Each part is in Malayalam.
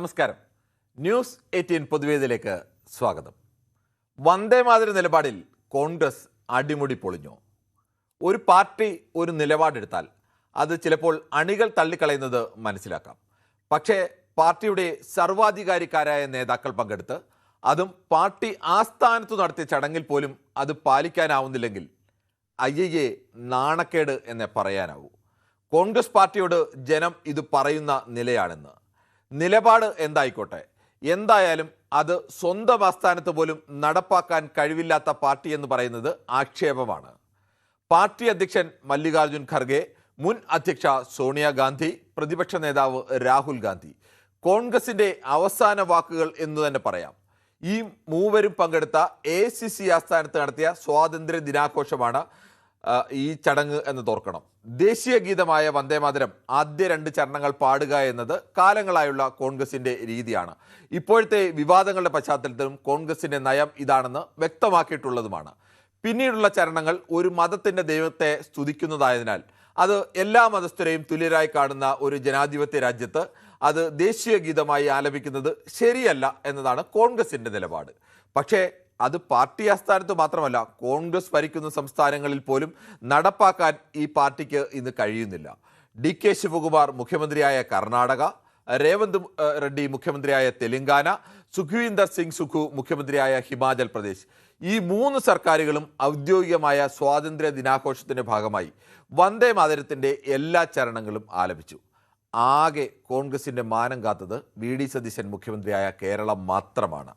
നമസ്കാരം. ന്യൂസ് 18 പൊതുവേദിയിലേക്ക് സ്വാഗതം. വന്ദേമാതര നിലപാടിൽ കോൺഗ്രസ് അടിമുടി പൊളിഞ്ഞു. ഒരു പാർട്ടി ഒരു നിലപാടെടുത്താൽ അത് ചിലപ്പോൾ അണികൾ തള്ളിക്കളയുന്നത് മനസ്സിലാക്കാം. പക്ഷേ പാർട്ടിയുടെ സർവാധികാരിക്കാരായ നേതാക്കൾ പങ്കെടുത്ത് അതും പാർട്ടി ആസ്ഥാനത്തു നടത്തിയ ചടങ്ങിൽ പോലും അത് പാലിക്കാനാവുന്നില്ലെങ്കിൽ അയ്യയ്യേ നാണക്കേട് എന്നേ പറയാനാവൂ. കോൺഗ്രസ് പാർട്ടിയോട് ജനം ഇത് പറയുന്ന നിലയാണെന്ന്. നിലപാട് എന്തായിക്കോട്ടെ, എന്തായാലും അത് സ്വന്തം ആസ്ഥാനത്ത് പോലും നടപ്പാക്കാൻ കഴിവില്ലാത്ത പാർട്ടി എന്ന് പറയുന്നത് ആക്ഷേപമാണ്. പാർട്ടി അധ്യക്ഷൻ മല്ലികാർജുൻ ഖർഗെ, മുൻ അധ്യക്ഷ സോണിയാഗാന്ധി, പ്രതിപക്ഷ നേതാവ് രാഹുൽ ഗാന്ധി, കോൺഗ്രസിന്റെ അവസാന വാക്കുകൾ എന്ന് തന്നെ പറയാം. ഈ മൂവരും പങ്കെടുത്ത ACC ആസ്ഥാനത്ത് നടത്തിയ സ്വാതന്ത്ര്യ ദിനാഘോഷമാണ് ഈ ചടങ്ങ് എന്ന് തോർക്കണം. ദേശീയ ഗീതമായ വന്ദേമാതരം ആദ്യ 2 ചരണങ്ങൾ പാടുക എന്നത് കാലങ്ങളായുള്ള കോൺഗ്രസിന്റെ രീതിയാണ്. ഇപ്പോഴത്തെ വിവാദങ്ങളുടെ പശ്ചാത്തലത്തിലും കോൺഗ്രസിന്റെ നയം ഇതാണെന്ന് വ്യക്തമാക്കിയിട്ടുള്ളതുമാണ്. പിന്നീടുള്ള ചരണങ്ങൾ ഒരു മതത്തിന്റെ ദൈവത്തെ സ്തുതിക്കുന്നതായതിനാൽ അത് എല്ലാ മതസ്ഥരെയും തുല്യരായി കാണുന്ന ഒരു ജനാധിപത്യ രാജ്യത്ത് അത് ദേശീയ ഗീതമായി ആലപിക്കുന്നത് ശരിയല്ല എന്നതാണ് കോൺഗ്രസിന്റെ നിലപാട്. പക്ഷേ അത് പാർട്ടി ആസ്ഥാനത്ത് മാത്രമല്ല, കോൺഗ്രസ് ഭരിക്കുന്ന സംസ്ഥാനങ്ങളിൽ പോലും നടപ്പാക്കാൻ ഈ പാർട്ടിക്ക് ഇന്ന് കഴിയുന്നില്ല. DK ശിവകുമാർ മുഖ്യമന്ത്രിയായ കർണാടക, രേവന്ത് റെഡ്ഡി മുഖ്യമന്ത്രിയായ തെലങ്കാന, സുഖ്വീന്ദർ സിംഗ് സുഖു മുഖ്യമന്ത്രിയായ ഹിമാചൽ പ്രദേശ്, ഈ 3 സർക്കാരുകളും ഔദ്യോഗികമായ സ്വാതന്ത്ര്യ ദിനാഘോഷത്തിന്റെ ഭാഗമായി വന്ദേ മാതരത്തിന്റെ എല്ലാ ചരണങ്ങളും ആലപിച്ചു. ആകെ കോൺഗ്രസിന്റെ മാനം കാത്തത് VD സതീശൻ മുഖ്യമന്ത്രിയായ കേരളം മാത്രമാണ്.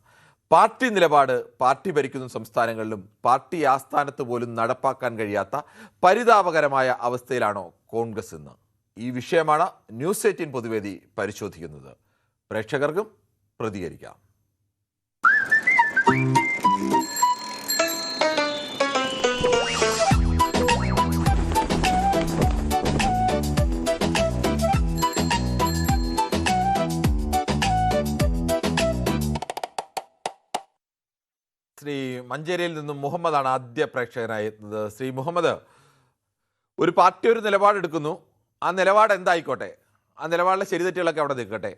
പാർട്ടി നിലപാട് പാർട്ടി ഭരിക്കുന്ന സംസ്ഥാനങ്ങളിലും പാർട്ടി ആസ്ഥാനത്ത് പോലും നടപ്പാക്കാൻ കഴിയാത്ത പരിതാപകരമായ അവസ്ഥയിലാണോ കോൺഗ്രസ് എന്ന്? ഈ വിഷയമാണ് ന്യൂസ് 18 പൊതുവേദി പരിശോധിക്കുന്നത്. പ്രേക്ഷകർക്കും പ്രതികരിക്കാം. ശ്രീ മഞ്ചേരിയിൽ നിന്നും മുഹമ്മദാണ് ആദ്യ പ്രേക്ഷകനായി എത്തുന്നത്. ശ്രീ മുഹമ്മദ്, ഒരു പാർട്ടി ഒരു നിലപാടെടുക്കുന്നു, ആ നിലപാട് എന്തായിക്കോട്ടെ, ആ നിലപാടിലെ ശരിതെറ്റുകളൊക്കെ അവിടെ നിൽക്കട്ടെ,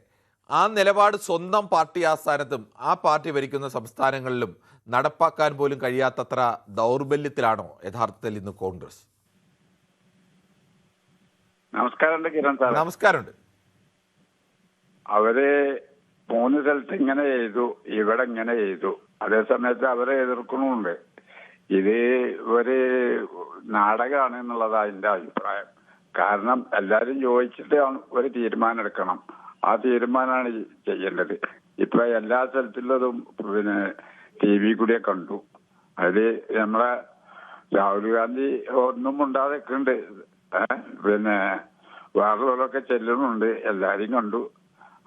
ആ നിലപാട് സ്വന്തം പാർട്ടി ആസ്ഥാനത്തും ആ പാർട്ടി ഭരിക്കുന്ന സംസ്ഥാനങ്ങളിലും നടപ്പാക്കാൻ പോലും കഴിയാത്തത്ര ദൗർബല്യത്തിലാണോ യഥാർത്ഥത്തിൽ ഇന്ന് കോൺഗ്രസ്? നമസ്കാരമുണ്ട് കിരൺ സാർ. നമസ്കാരമുണ്ട്. അവര് 3 സ്ഥലത്ത് ഇങ്ങനെ ചെയ്തു, ഇവിടെ ഇങ്ങനെ ചെയ്തു. അതേ സമയത്ത് അവരെ എതിർക്കണമുണ്ട്. ഇത് ഒരു നാടകമാണ് എന്നുള്ളതാണ് എന്റെ അഭിപ്രായം. കാരണം എല്ലാരും ചോദിച്ചിട്ട് ഒരു തീരുമാനം എടുക്കണം. ആ തീരുമാനമാണ് ചെയ്യേണ്ടത്. ഇപ്പൊ എല്ലാ സ്ഥലത്തുള്ളതും TV കൂടെ കണ്ടു. അതില് നമ്മളെ രാഹുൽ ഗാന്ധി ഒന്നും ഉണ്ടാകുന്നുണ്ട്, വേറെയുള്ളവരൊക്കെ ചെല്ലുന്നുണ്ട്, എല്ലാരും കണ്ടു.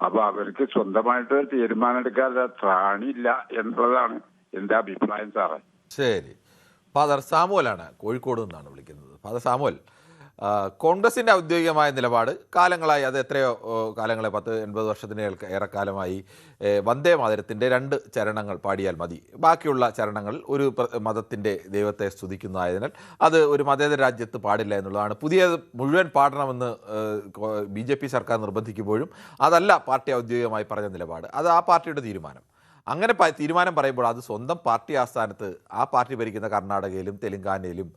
അപ്പൊ അവർക്ക് സ്വന്തമായിട്ട് തീരുമാനം എടുക്കാതെ ത്രാണിയില്ല എന്നുള്ളതാണ് എന്റെ അഭിപ്രായം സാറേ. ശരി. ഫാദർ സാമുവലാണ്, കോഴിക്കോട് നിന്നാണ് വിളിക്കുന്നത്. ഫാദർ സാമുവൽ, കോൺഗ്രസിന്റെ ഔദ്യോഗികമായ നിലപാട് കാലങ്ങളായി, അത് എത്രയോ കാലങ്ങളെ 10-80 വർഷത്തിന് ഏറെക്കാലമായി വന്ദേ മാതരത്തിന്റെ 2 ചരണങ്ങൾ പാടിയാൽ മതി, ബാക്കിയുള്ള ചരണങ്ങൾ ഒരു മതത്തിന്റെ ദൈവത്തെ സ്തുതിക്കുന്നതായതിനാൽ അത് ഒരു മതേതര രാജ്യത്ത് പാടില്ല എന്നുള്ളതാണ്. പുതിയത് മുഴുവൻ പാടണമെന്ന് BJP സർക്കാർ നിർബന്ധിക്കുമ്പോഴും അതല്ല പാർട്ടി ഔദ്യോഗികമായി പറഞ്ഞ നിലപാട്, അത് ആ പാർട്ടിയുടെ തീരുമാനം. അങ്ങനെ തീരുമാനം പറയുമ്പോൾ അത് സ്വന്തം പാർട്ടി ആസ്ഥാനത്ത് ആ പാർട്ടി ഭരിക്കുന്ന കർണാടകയിലും തെലങ്കാനയിലും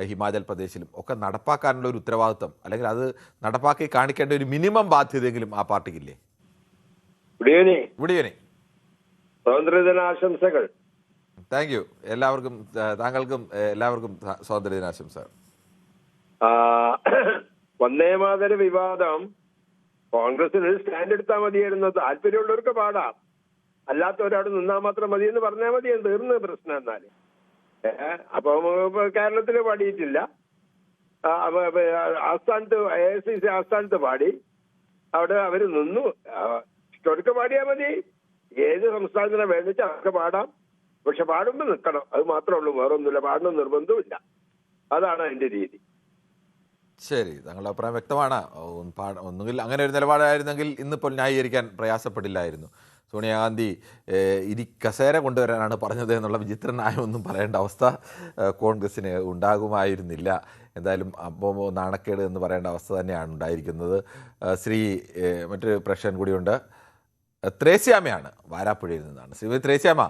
ഹിമാചൽ പ്രദേശിലും ഒക്കെ നടപ്പാക്കാനുള്ള ഒരു ഉത്തരവാദിത്വം, അല്ലെങ്കിൽ അത് നടപ്പാക്കി കാണിക്കേണ്ട ഒരു മിനിമം ബാധ്യതയെങ്കിലും ആ പാർട്ടിക്കില്ലേ? സ്വാതന്ത്ര്യദിനാശംസകൾ. Thank you. എല്ലാവർക്കും, താങ്കൾക്കും എല്ലാവർക്കും സ്വാതന്ത്ര്യദിനാശംസകൾ. വന്ദേമാതര വിവാദം കോൺഗ്രസിന് സ്റ്റാൻഡ് എടുത്താൽ മതിയായിരുന്നു. താല്പര്യമുള്ളവർക്ക് പാടാം, അല്ലാത്തവരവിടെ നിന്നാൽ മാത്രം മതി എന്ന് പറഞ്ഞാൽ മതി, തീർന്ന പ്രശ്നം. എന്നാല് അപ്പൊ കേരളത്തില് പാടിയിട്ടില്ല, ആസ്ഥാനത്ത് AICC ആസ്ഥാനത്ത് പാടി, അവിടെ അവര് നിന്നു. ഇഷ്ടമൊക്കെ പാടിയാൽ മതി, ഏത് സംസ്ഥാനത്തിനെ വേണ്ടിച്ച് അവർക്ക് പാടാം. പക്ഷെ പാടുമ്പോ നിൽക്കണം, അത് മാത്രമേ ഉള്ളൂ, വേറൊന്നുമില്ല. പാടണം നിർബന്ധമില്ല. അതാണ് അതിന്റെ രീതി. ശരി, താങ്കളുടെ അഭിപ്രായം വ്യക്തമാണ്. ഒന്നുകിൽ അങ്ങനെ ഒരു നിലപാടായിരുന്നെങ്കിൽ ഇന്നിപ്പോൾ ന്യായീകരിക്കാൻ പ്രയാസപ്പെടില്ലായിരുന്നു. സോണിയാഗാന്ധി കസേര കൊണ്ടുവരാനാണ് പറഞ്ഞത് എന്നുള്ള വിചിത്രനായ ഒന്നും പറയേണ്ട അവസ്ഥ കോൺഗ്രസ്സിന് ഉണ്ടാകുമായിരുന്നില്ല. എന്തായാലും അപ്പോൾ നാണക്കേട് എന്ന് പറയേണ്ട അവസ്ഥ തന്നെയാണ് ഉണ്ടായിരിക്കുന്നത്. മറ്റൊരു പ്രശ്നം കൂടിയുണ്ട്. ത്രേസ്യാമയാണ്, വാരാപ്പുഴയിൽ നിന്നാണ്. ശ്രീമതി ത്രേസ്യാമ,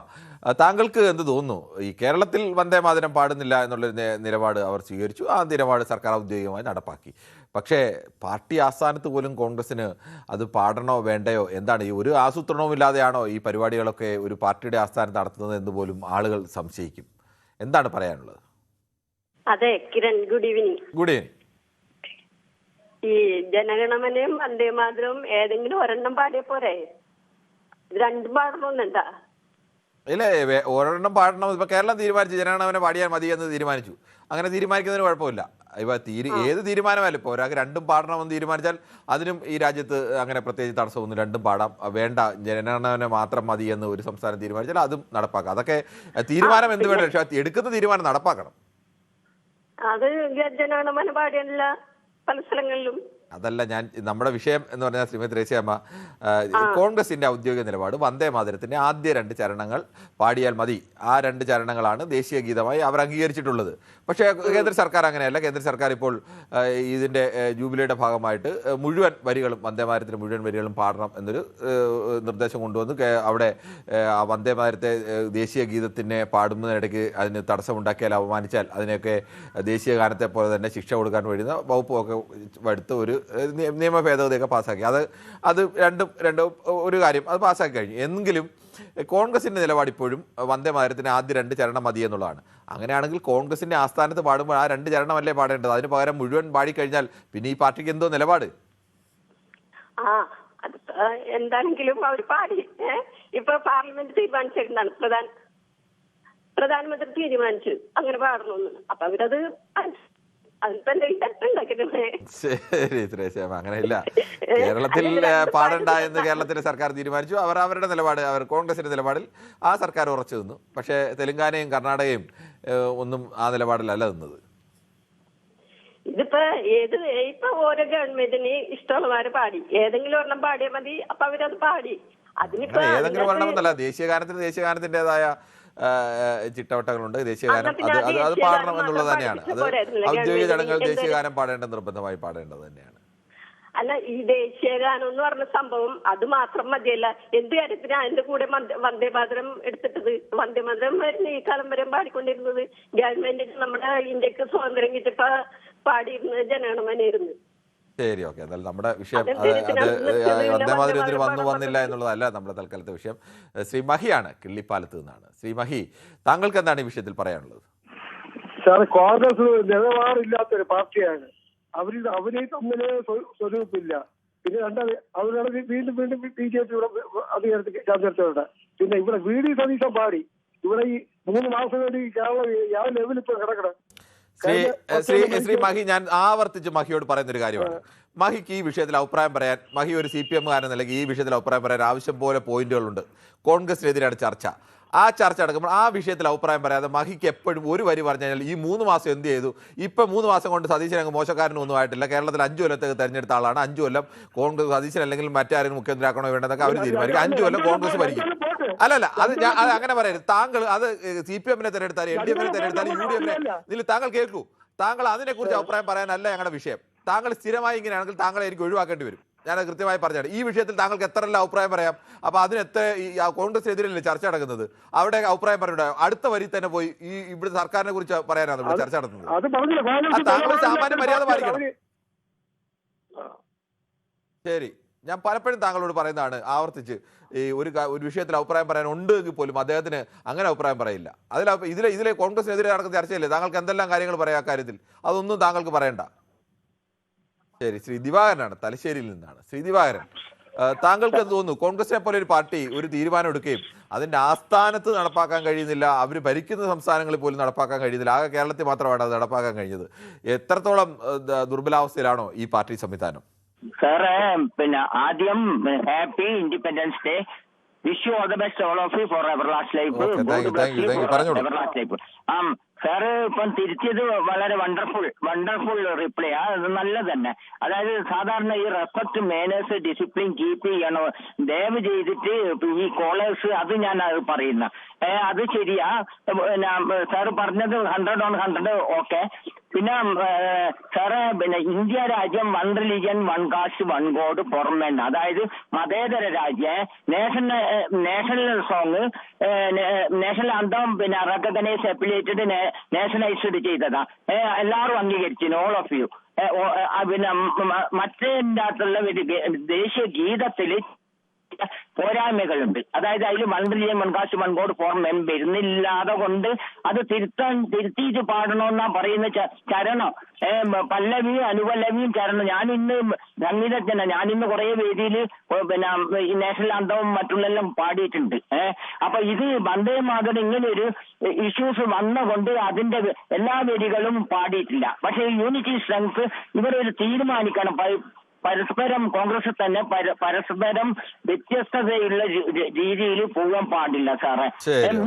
താങ്കൾക്ക് എന്ത് തോന്നുന്നു? ഈ കേരളത്തിൽ വന്ദേ മാതരം പാടുന്നില്ല എന്നുള്ളൊരു നിലപാട് അവർ സ്വീകരിച്ചു. ആ നിലപാട് സർക്കാർ ഔദ്യോഗികമായി നടപ്പാക്കി. പക്ഷേ പാർട്ടി ആസ്ഥാനത്ത് പോലും കോൺഗ്രസിന് അത് പാടണോ വേണ്ടയോ, എന്താണ് ഈ ഒരു ആസൂത്രണവും ഇല്ലാതെയാണോ ഈ പരിപാടികളൊക്കെ ഒരു പാർട്ടിയുടെ ആസ്ഥാനത്ത് നടത്തുന്നത് എന്ന് പോലും ആളുകൾ സംശയിക്കും. എന്താണ് പറയാനുള്ളത്? അതെ Kiran, good evening. Good evening. ഈ ജനഗണമനയും വന്ദേ മാതരവും ഏതെങ്കിലും ഒരെണ്ണം പാടിയ പോരെ? ഇത് രണ്ടും പാടണമെന്നുണ്ടാ? ഇല്ല, ഒരെണ്ണം പാടണം. ഇപ്പൊ കേരളം തീരുമാനിച്ചു ജനഗണമന പാടിയാൽ മതി എന്ന് തീരുമാനിച്ചു. അങ്ങനെ തീരുമാനിക്കുന്നതിന് കുഴപ്പമില്ല. ഇപ്പൊ ഏത് തീരുമാനമല്ല, ഇപ്പോൾ ഒരാൾക്ക് രണ്ടും പാടണമെന്ന് തീരുമാനിച്ചാൽ അതിനും ഈ രാജ്യത്ത് അങ്ങനെ പ്രത്യേകിച്ച് തടസ്സമൊന്നും, രണ്ടും പാടാം. വേണ്ട, ജനഗണമന മാത്രം മതി എന്ന് ഒരു സംസ്ഥാനം തീരുമാനിച്ചാൽ അതും നടപ്പാക്കാം. അതൊക്കെ തീരുമാനം എന്ത് വേണ്ട, പക്ഷെ എടുക്കുന്ന തീരുമാനം നടപ്പാക്കണം. അത് ജനഗണമന പാടിയല്ല പല സ്ഥലങ്ങളിലും. അതല്ല നമ്മുടെ വിഷയം എന്ന് പറഞ്ഞാൽ ശ്രീമതി ത്രേസ്യാമ്മ, കോൺഗ്രസിന്റെ ഔദ്യോഗിക നിലപാട് വന്ദേ മാതരത്തിന്റെ ആദ്യ 2 ചരണങ്ങൾ പാടിയാൽ മതി. ആ 2 ചരണങ്ങളാണ് ദേശീയ ഗീതമായി അവർ അംഗീകരിച്ചിട്ടുള്ളത്. പക്ഷേ കേന്ദ്ര സർക്കാർ അങ്ങനെയല്ല. കേന്ദ്ര സർക്കാർ ഇപ്പോൾ ഇതിന്റെ ജൂബിലിയുടെ ഭാഗമായിട്ട് മുഴുവൻ വരികളും, വന്ദേ മാതരത്തിന്റെ മുഴുവൻ വരികളും പാടണം എന്നൊരു നിർദ്ദേശം കൊണ്ടുവന്നു. അവിടെ വന്ദേ മാതരത്തെ ദേശീയ ഗീതത്തിനെ പാടുന്നതിനിടയ്ക്ക് അതിന് തടസ്സമുണ്ടാക്കിയാൽ, അപമാനിച്ചാൽ അതിനൊക്കെ ദേശീയ ഗാനത്തെ പോലെ തന്നെ ശിക്ഷ കൊടുക്കാൻ കഴിയുന്ന വകുപ്പൊക്കെ എടുത്ത് ഒരു നിയമ ഭേദഗതിയൊക്കെ പാസ്സാക്കി. അത് രണ്ടും ഒരു കാര്യം അത് പാസ്സാക്കി കഴിഞ്ഞു. എങ്കിലും കോൺഗ്രസിന്റെ നിലപാട് ഇപ്പോഴും വന്ദേ മാതരത്തിന് ആദ്യ 2 ചരണം മതി എന്നുള്ളതാണ്. അങ്ങനെയാണെങ്കിൽ കോൺഗ്രസിന്റെ ആസ്ഥാനത്ത് പാടുമ്പോൾ ആ 2 ചരണമല്ലേ പാടേണ്ടത്? അതിന് പകരം മുഴുവൻ പാടിക്കഴിഞ്ഞാൽ പിന്നെ ഈ പാർട്ടിക്ക് എന്തോ നിലപാട്? എന്താണെങ്കിലും അവർ പാടി. ഇപ്പൊ പാർലമെന്റ് തീരുമാനിച്ചിരുന്നാണ്, പ്രധാനമന്ത്രി തീരുമാനിച്ചു അങ്ങനെ പാടണമെന്ന്. അപ്പൊ അവരത് ശരി ത്രേസ്യാമ്മ, അങ്ങനെയില്ല. കേരളത്തിൽ പാടണ്ട എന്ന് കേരളത്തിലെ സർക്കാർ തീരുമാനിച്ചു. അവരുടെ നിലപാട്, കോൺഗ്രസിന്റെ നിലപാടിൽ ആ സർക്കാർ ഉറച്ചു നിന്നു. പക്ഷേ തെലങ്കാനയും കർണാടകയും ഒന്നും ആ നിലപാടിലല്ല നിന്നത്. ഇപ്പൊ ഓരോ ഗവൺമെന്റിന് ഇഷ്ടമുള്ളവരെ പാടി, ഏതെങ്കിലും ഒരെണ്ണം പാടിയാൽ മതി. അപ്പൊ അവരത് പാടി. അതിനിപ്പോ ഏതെങ്കിലും ഒരെണ്ണമെന്നല്ല, ദേശീയഗാനത്തിന്റേതായ ചിട്ടവട്ടങ്ങളുണ്ട്. ദേശീയഗാനം അത് പാടണം എന്നുള്ളത് തന്നെയാണ്. അത് ഔദ്യോഗിക ചടങ്ങുകൾ ദേശീയഗാനം നിർബന്ധമായി പാടേണ്ടത് തന്നെയാണ്. അല്ല, ഈ ദേശീയഗാനം എന്ന് പറഞ്ഞ സംഭവം അത് മാത്രം മതിയല്ല. എന്ത് കാര്യത്തിനാ അതിന്റെ കൂടെ വന്ദേ മാതരം എടുത്തിട്ടത്? വന്ദേ മാതരം വരുന്ന ഈ കാലം വരെ പാടിക്കൊണ്ടിരുന്നത് ഗവൺമെന്റിന്, നമ്മുടെ ഇന്ത്യക്ക് സ്വാതന്ത്ര്യം കിട്ടിയപ്പോ പാടിയിരുന്നത് ജനഗണമനയായിരുന്നു. ശരി, ഓക്കെ. എന്നാൽ നമ്മുടെ വിഷയം വന്ദേ മാതരം ഇതിന് വന്നില്ല എന്നുള്ളതല്ല നമ്മുടെ തൽക്കാലത്തെ വിഷയം. ശ്രീ മഹിയാണ്, കിള്ളിപ്പാലത്ത് നിന്നാണ്. ശ്രീ മഹി, താങ്കൾക്ക് എന്താണ് ഈ വിഷയത്തിൽ പറയാനുള്ളത്? സാർ, കോൺഗ്രസ് നിലപാടില്ലാത്തൊരു പാർട്ടിയാണ്. അവര് തമ്മിൽ സ്വരൂപില്ല. പിന്നെ അവരാണ് വീണ്ടും BJP അധികാരത്തിലുണ്ട്. പിന്നെ ഇവിടെ VD സതീശൻ പാടി. ഇവിടെ ഈ 3 മാസം വേണ്ടി കേരളം ആ ലെവലിൽ ഇപ്പൊ കിടക്കണം. ശ്രീ മഹി, ഞാൻ ആവർത്തിച്ച് മഹിയോട് പറയുന്ന ഒരു കാര്യമാണ്. മഹിക്ക് ഈ വിഷയത്തിൽ അഭിപ്രായം പറയാൻ, മഹി ഒരു CPM-കാരൻ നിലയ്ക്ക് ഈ വിഷയത്തിൽ അഭിപ്രായം പറയാൻ ആവശ്യം പോലെ പോയിന്റുകളുണ്ട്. കോൺഗ്രസിനെതിരെയാണ് ചർച്ച. ആ ചർച്ച അടക്കുമ്പോൾ ആ വിഷയത്തിൽ അഭിപ്രായം പറയാതെ മഹിക്ക് എപ്പോഴും ഒരു വരി പറഞ്ഞു കഴിഞ്ഞാൽ ഈ 3 മാസം എന്ത് ചെയ്തു? ഇപ്പം 3 മാസം കൊണ്ട് സതീശൻ അങ്ങ് മോശക്കാരനൊന്നും ആയിട്ടില്ല. കേരളത്തിൽ 5 കൊല്ലത്തേക്ക് തെരഞ്ഞെടുത്ത ആളാണ്. 5 കൊല്ലം കോൺഗ്രസ്, സതീശൻ അല്ലെങ്കിൽ മറ്റാരെങ്കിലും മുഖ്യമന്ത്രിയാക്കണോ വേണ്ടതൊക്കെ അവർ തീരുമാനിക്കും. 5 കൊല്ലം കോൺഗ്രസ് ഭരിക്കും. അല്ലല്ല, അത് അങ്ങനെ പറയരുത്. താങ്കൾ അത് CPM-നെ തെരഞ്ഞെടുത്താലും LDF-നെ തെരഞ്ഞെടുത്താലും UDF-നെ താങ്കൾ കേൾക്കൂ. താങ്കൾ അതിനെക്കുറിച്ച് അഭിപ്രായം പറയാനല്ല ഞങ്ങളുടെ വിഷയം. താങ്കൾ സ്ഥിരമായി ഇങ്ങനെയാണെങ്കിൽ താങ്കളെ എനിക്ക് ഒഴിവാക്കേണ്ടി വരും. ഞാനത് കൃത്യമായി പറഞ്ഞാണ്. ഈ വിഷയത്തിൽ താങ്കൾക്ക് എത്രയെല്ലാം അഭിപ്രായം പറയാം. അപ്പോൾ അതിനെത്ര കോൺഗ്രസിനെതിരല്ലേ ചർച്ച നടക്കുന്നത്? അവിടെ അഭിപ്രായം പറഞ്ഞിട്ടുണ്ടോ? അടുത്ത വരി തന്നെ പോയി ഇവിടെ സർക്കാരിനെ കുറിച്ച് പറയാനാണ് ഇവിടെ ചർച്ച നടത്തുന്നത്. താങ്കൾ സാമാന്യ മര്യാദ പാലിക്കണം. ശരി, ഞാൻ പലപ്പോഴും താങ്കളോട് പറയുന്നതാണ് ആവർത്തിച്ച്, ഈ ഒരു വിഷയത്തിൽ അഭിപ്രായം പറയാൻ ഉണ്ടെങ്കിൽ പോലും അദ്ദേഹത്തിന് അങ്ങനെ അഭിപ്രായം പറയില്ല. ഇതിലെ കോൺഗ്രസിനെതിരെ നടക്കുന്ന ചർച്ചയല്ലേ? താങ്കൾക്ക് എന്തെല്ലാം കാര്യങ്ങൾ പറയാം അക്കാര്യത്തിൽ? അതൊന്നും താങ്കൾക്ക് പറയണ്ട. ശരി, ശ്രീ ദിവാകരനാണ്, തലശ്ശേരിയിൽ നിന്നാണ്. ശ്രീ ദിവാകരൻ, താങ്കൾക്ക് എന്ത് തോന്നുന്നു? കോൺഗ്രസിനെ പോലെ ഒരു പാർട്ടി ഒരു തീരുമാനം എടുക്കുകയും അതിന്റെ ആസ്ഥാനത്ത് നടപ്പാക്കാൻ കഴിയുന്നില്ല, അവർ ഭരിക്കുന്ന സംസ്ഥാനങ്ങളിൽ പോലും നടപ്പാക്കാൻ കഴിയുന്നില്ല, ആകെ കേരളത്തിൽ മാത്രമാണ് അത് നടപ്പാക്കാൻ കഴിഞ്ഞത്. എത്രത്തോളം ദുർബലാവസ്ഥയിലാണോ ഈ പാർട്ടി സംവിധാനം? സാറേ, പിന്നെ ആദ്യം happy independence day. Wish you all the best all of you for everlast life. Sir ഇപ്പം തിരിച്ചത് വളരെ വണ്ടർഫുൾ റിപ്ലൈ അത് നല്ലത് തന്നെ. അതായത് സാധാരണ ഈ റെസ്പെക്ട് മാനേഴ്സ് ഡിസിപ്ലിൻ കീപ്പ് ചെയ്യണം ദയവ് ചെയ്തിട്ട് ഈ കോളേഴ്സ് അത് ഞാൻ അത് പറയുന്ന അത് ശരിയാ. പിന്നെ സാറ് പറഞ്ഞത് 100/100 ഓക്കെ. പിന്നെ സാറ് പിന്നെ ഇന്ത്യ രാജ്യം 1 റിലിജൻ 1 കാസ്റ്റ് 1 ഗോഡ് പുറമെ, അതായത് മതേതര രാജ്യം നാഷണൽ സോങ് നാഷണൽ അന്തം പിന്നെ റെക്കഗ്നൈസ് അഫിലിയേറ്റഡ് നാഷണലൈസ്ഡ് ചെയ്തതാ. എല്ലാവരും അംഗീകരിച്ചു ഓൾ ഓഫ് യു. പിന്നെ മറ്റേതിൻ്റെ അകത്തുള്ള ദേശീയ ഗീതത്തില് പോരായ്മകളുണ്ട്. അതായത് അതിൽ 1 റിലിജൻ 1 കാസ്റ്റ് 1 ഗോഡ് ഫോർമൻ വരുന്നില്ലാതെ കൊണ്ട് അത് തിരുത്തിയിട്ട് പാടണമെന്നാ പറയുന്ന ചരണം. പല്ലവിയും അനുപല്ലവിയും ചരണം. ഞാനിന്ന് സംഗീതജ്ഞന, ഞാനിന്ന് കുറെ വേദിയിൽ പിന്നെ ഈ നാഷണൽ അന്തവും മറ്റുള്ളെല്ലാം പാടിയിട്ടുണ്ട്. അപ്പൊ ഇത് വന്ദേ മാതരം ഇങ്ങനെ ഒരു ഇഷ്യൂസ് വന്നുകൊണ്ട് അതിന്റെ എല്ലാ വേദികളും പാടിയിട്ടില്ല. പക്ഷെ യൂണിറ്റി സ്ട്രെങ്ത് ഇവരൊരു തീരുമാനിക്കണം. പരസ്പരം കോൺഗ്രസ് തന്നെ പരസ്പരം വ്യത്യസ്തതയുള്ള രീതിയിൽ പോകാൻ പാടില്ല സാറേ.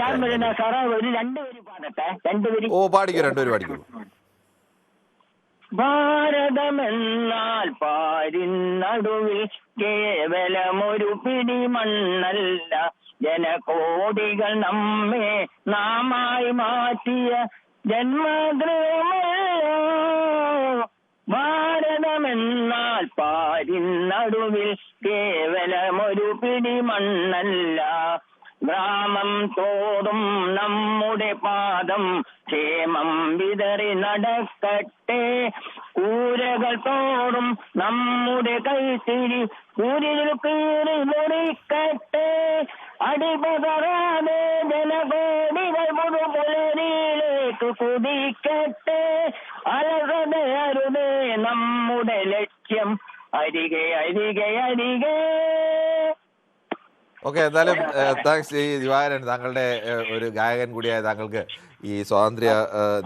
ഞാൻ പറയുന്ന സാറേ ഒരു 2 വരി പാടട്ടെ. 2 വരി. ഓ പാടിക്കോ, 2 വരി പാടിക്കോ. ഭാരതമെന്നാൽ പാരിനടുവിൽ കേവലമൊരു പിടി മണ്ണല്ല, ജനകോടികൾ നമ്മെ നാമായി മാറ്റിയ ജന്മഗൃഹമല്ലോ. ഭാരതമെന്നാൽ പാരിനടുവിൽ കേവലമൊരു പിടി മണ്ണല്ല, ഗ്രാമം തോറും നമ്മുടെ പാദം ക്ഷേമം വിതറി നടക്കട്ടെ, കൂരകൾ തോറും നമ്മുടെ കൈത്തിരി കൂരിൽ കീറി മുറിക്കട്ടെ, അടിപതറാതെ ജനകോടികൾ പുതുപുലരിയിലേക്ക് കുതിക്കട്ടെ, അലസതയരുതേ നമ്മുടെ ലക്ഷ്യം അരികെ അരികെ അരികെ. ഓക്കെ, എന്തായാലും താങ്ക്സ് ഈ ദിവാകരൻ. താങ്കളുടെ ഒരു ഗായകൻ കൂടിയായ താങ്കൾക്ക് ഈ സ്വാതന്ത്ര്യ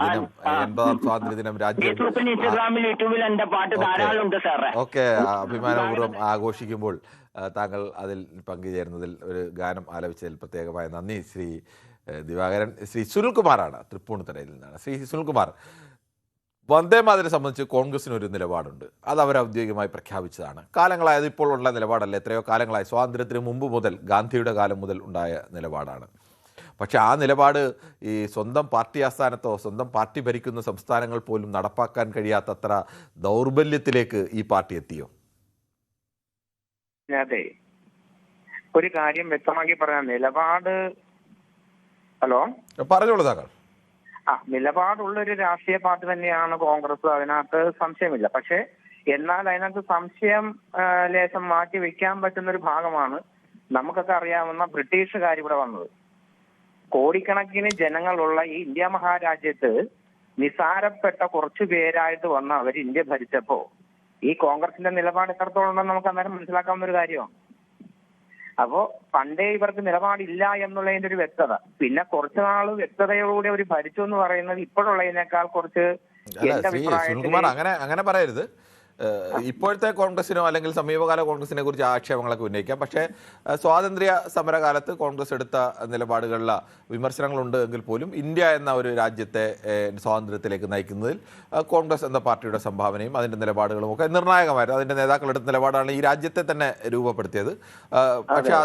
ദിനം 80ാം സ്വാതന്ത്ര്യ ദിനം രാജ്യം ഒക്കെ അഭിമാനപൂർവ്വം ആഘോഷിക്കുമ്പോൾ താങ്കൾ അതിൽ പങ്കുചേരുന്നതിൽ ഒരു ഗാനം ആലപിച്ചതിൽ പ്രത്യേകമായ നന്ദി. ശ്രീ ദിവാകരൻ. ശ്രീ സുനിൽകുമാറാണ് തൃപ്പൂണിത്തുറയിൽ നിന്നാണ്. ശ്രീ സുനിൽകുമാർ, വന്ദേ മാതരം സംബന്ധിച്ച് കോൺഗ്രസിന് ഒരു നിലപാടുണ്ട്. അത് അവർ ഔദ്യോഗികമായി പ്രഖ്യാപിച്ചതാണ്. കാലങ്ങളായത് ഇപ്പോൾ ഉള്ള നിലപാടല്ല, എത്രയോ കാലങ്ങളായി, സ്വാതന്ത്ര്യത്തിന് മുമ്പ് മുതൽ, ഗാന്ധിയുടെ കാലം മുതൽ ഉണ്ടായ നിലപാടാണ്. പക്ഷെ ആ നിലപാട് ഈ സ്വന്തം പാർട്ടി ആസ്ഥാനത്തോ സ്വന്തം പാർട്ടി ഭരിക്കുന്ന സംസ്ഥാനങ്ങൾ പോലും നടപ്പാക്കാൻ കഴിയാത്തത്ര ദൗർബല്യത്തിലേക്ക് ഈ പാർട്ടി എത്തിയോ? അതെ, ഒരു കാര്യം വ്യക്തമാക്കി പറയാം. നിലപാട് പറഞ്ഞോളൂ താങ്കൾ. നിലപാടുള്ളൊരു രാഷ്ട്രീയ പാർട്ടി തന്നെയാണ് കോൺഗ്രസ്, അതിനകത്ത് സംശയമില്ല. പക്ഷെ എന്നാൽ അതിനകത്ത് സംശയം ലേശം മാറ്റി വെക്കാൻ പറ്റുന്ന ഒരു ഭാഗമാണ് നമുക്കൊക്കെ അറിയാവുന്ന ബ്രിട്ടീഷുകാർ ഇവിടെ വന്നത്. കോടിക്കണക്കിന് ജനങ്ങളുള്ള ഈ ഇന്ത്യ മഹാരാജ്യത്ത് നിസാരപ്പെട്ട കുറച്ചു പേരായിട്ട് വന്ന അവർ ഇന്ത്യ ഭരിച്ചപ്പോ ഈ കോൺഗ്രസിന്റെ നിലപാട് എത്രത്തോളം ഉണ്ടെന്ന് നമുക്ക് അന്നേരം മനസ്സിലാക്കാവുന്ന ഒരു കാര്യമാണ്. അപ്പോ പണ്ടേ ഇവർക്ക് നിലപാടില്ല എന്നുള്ളതിന്റെ ഒരു വ്യക്തത, പിന്നെ കുറച്ചു നാള് വ്യക്തതയോടെ അവർ ഭരിച്ചു എന്ന് പറയുന്നത് ഇപ്പോഴുള്ളതിനേക്കാൾ കുറച്ച് എന്റെ അഭിപ്രായത്തിൽ അങ്ങനെ പറയരുത്. ഇപ്പോഴത്തെ കോൺഗ്രസിനോ അല്ലെങ്കിൽ സമീപകാല കോൺഗ്രസിനെ കുറിച്ച് ആക്ഷേപങ്ങളൊക്കെ ഉന്നയിക്കാം. പക്ഷേ സ്വാതന്ത്ര്യ സമരകാലത്ത് കോൺഗ്രസ് എടുത്ത നിലപാടുകളിൽ വിമർശനങ്ങളുണ്ട് എങ്കിൽ പോലും ഇന്ത്യ എന്ന ഒരു രാജ്യത്തെ സ്വാതന്ത്ര്യത്തിലേക്ക് നയിക്കുന്നതിൽ കോൺഗ്രസ് എന്ന പാർട്ടിയുടെ സംഭാവനയും അതിൻ്റെ നിലപാടുകളും ഒക്കെ നിർണായകമായിരുന്നു. അതിൻ്റെ നേതാക്കളെടുത്ത നിലപാടാണ് ഈ രാജ്യത്തെ തന്നെ രൂപപ്പെടുത്തിയത്. പക്ഷെ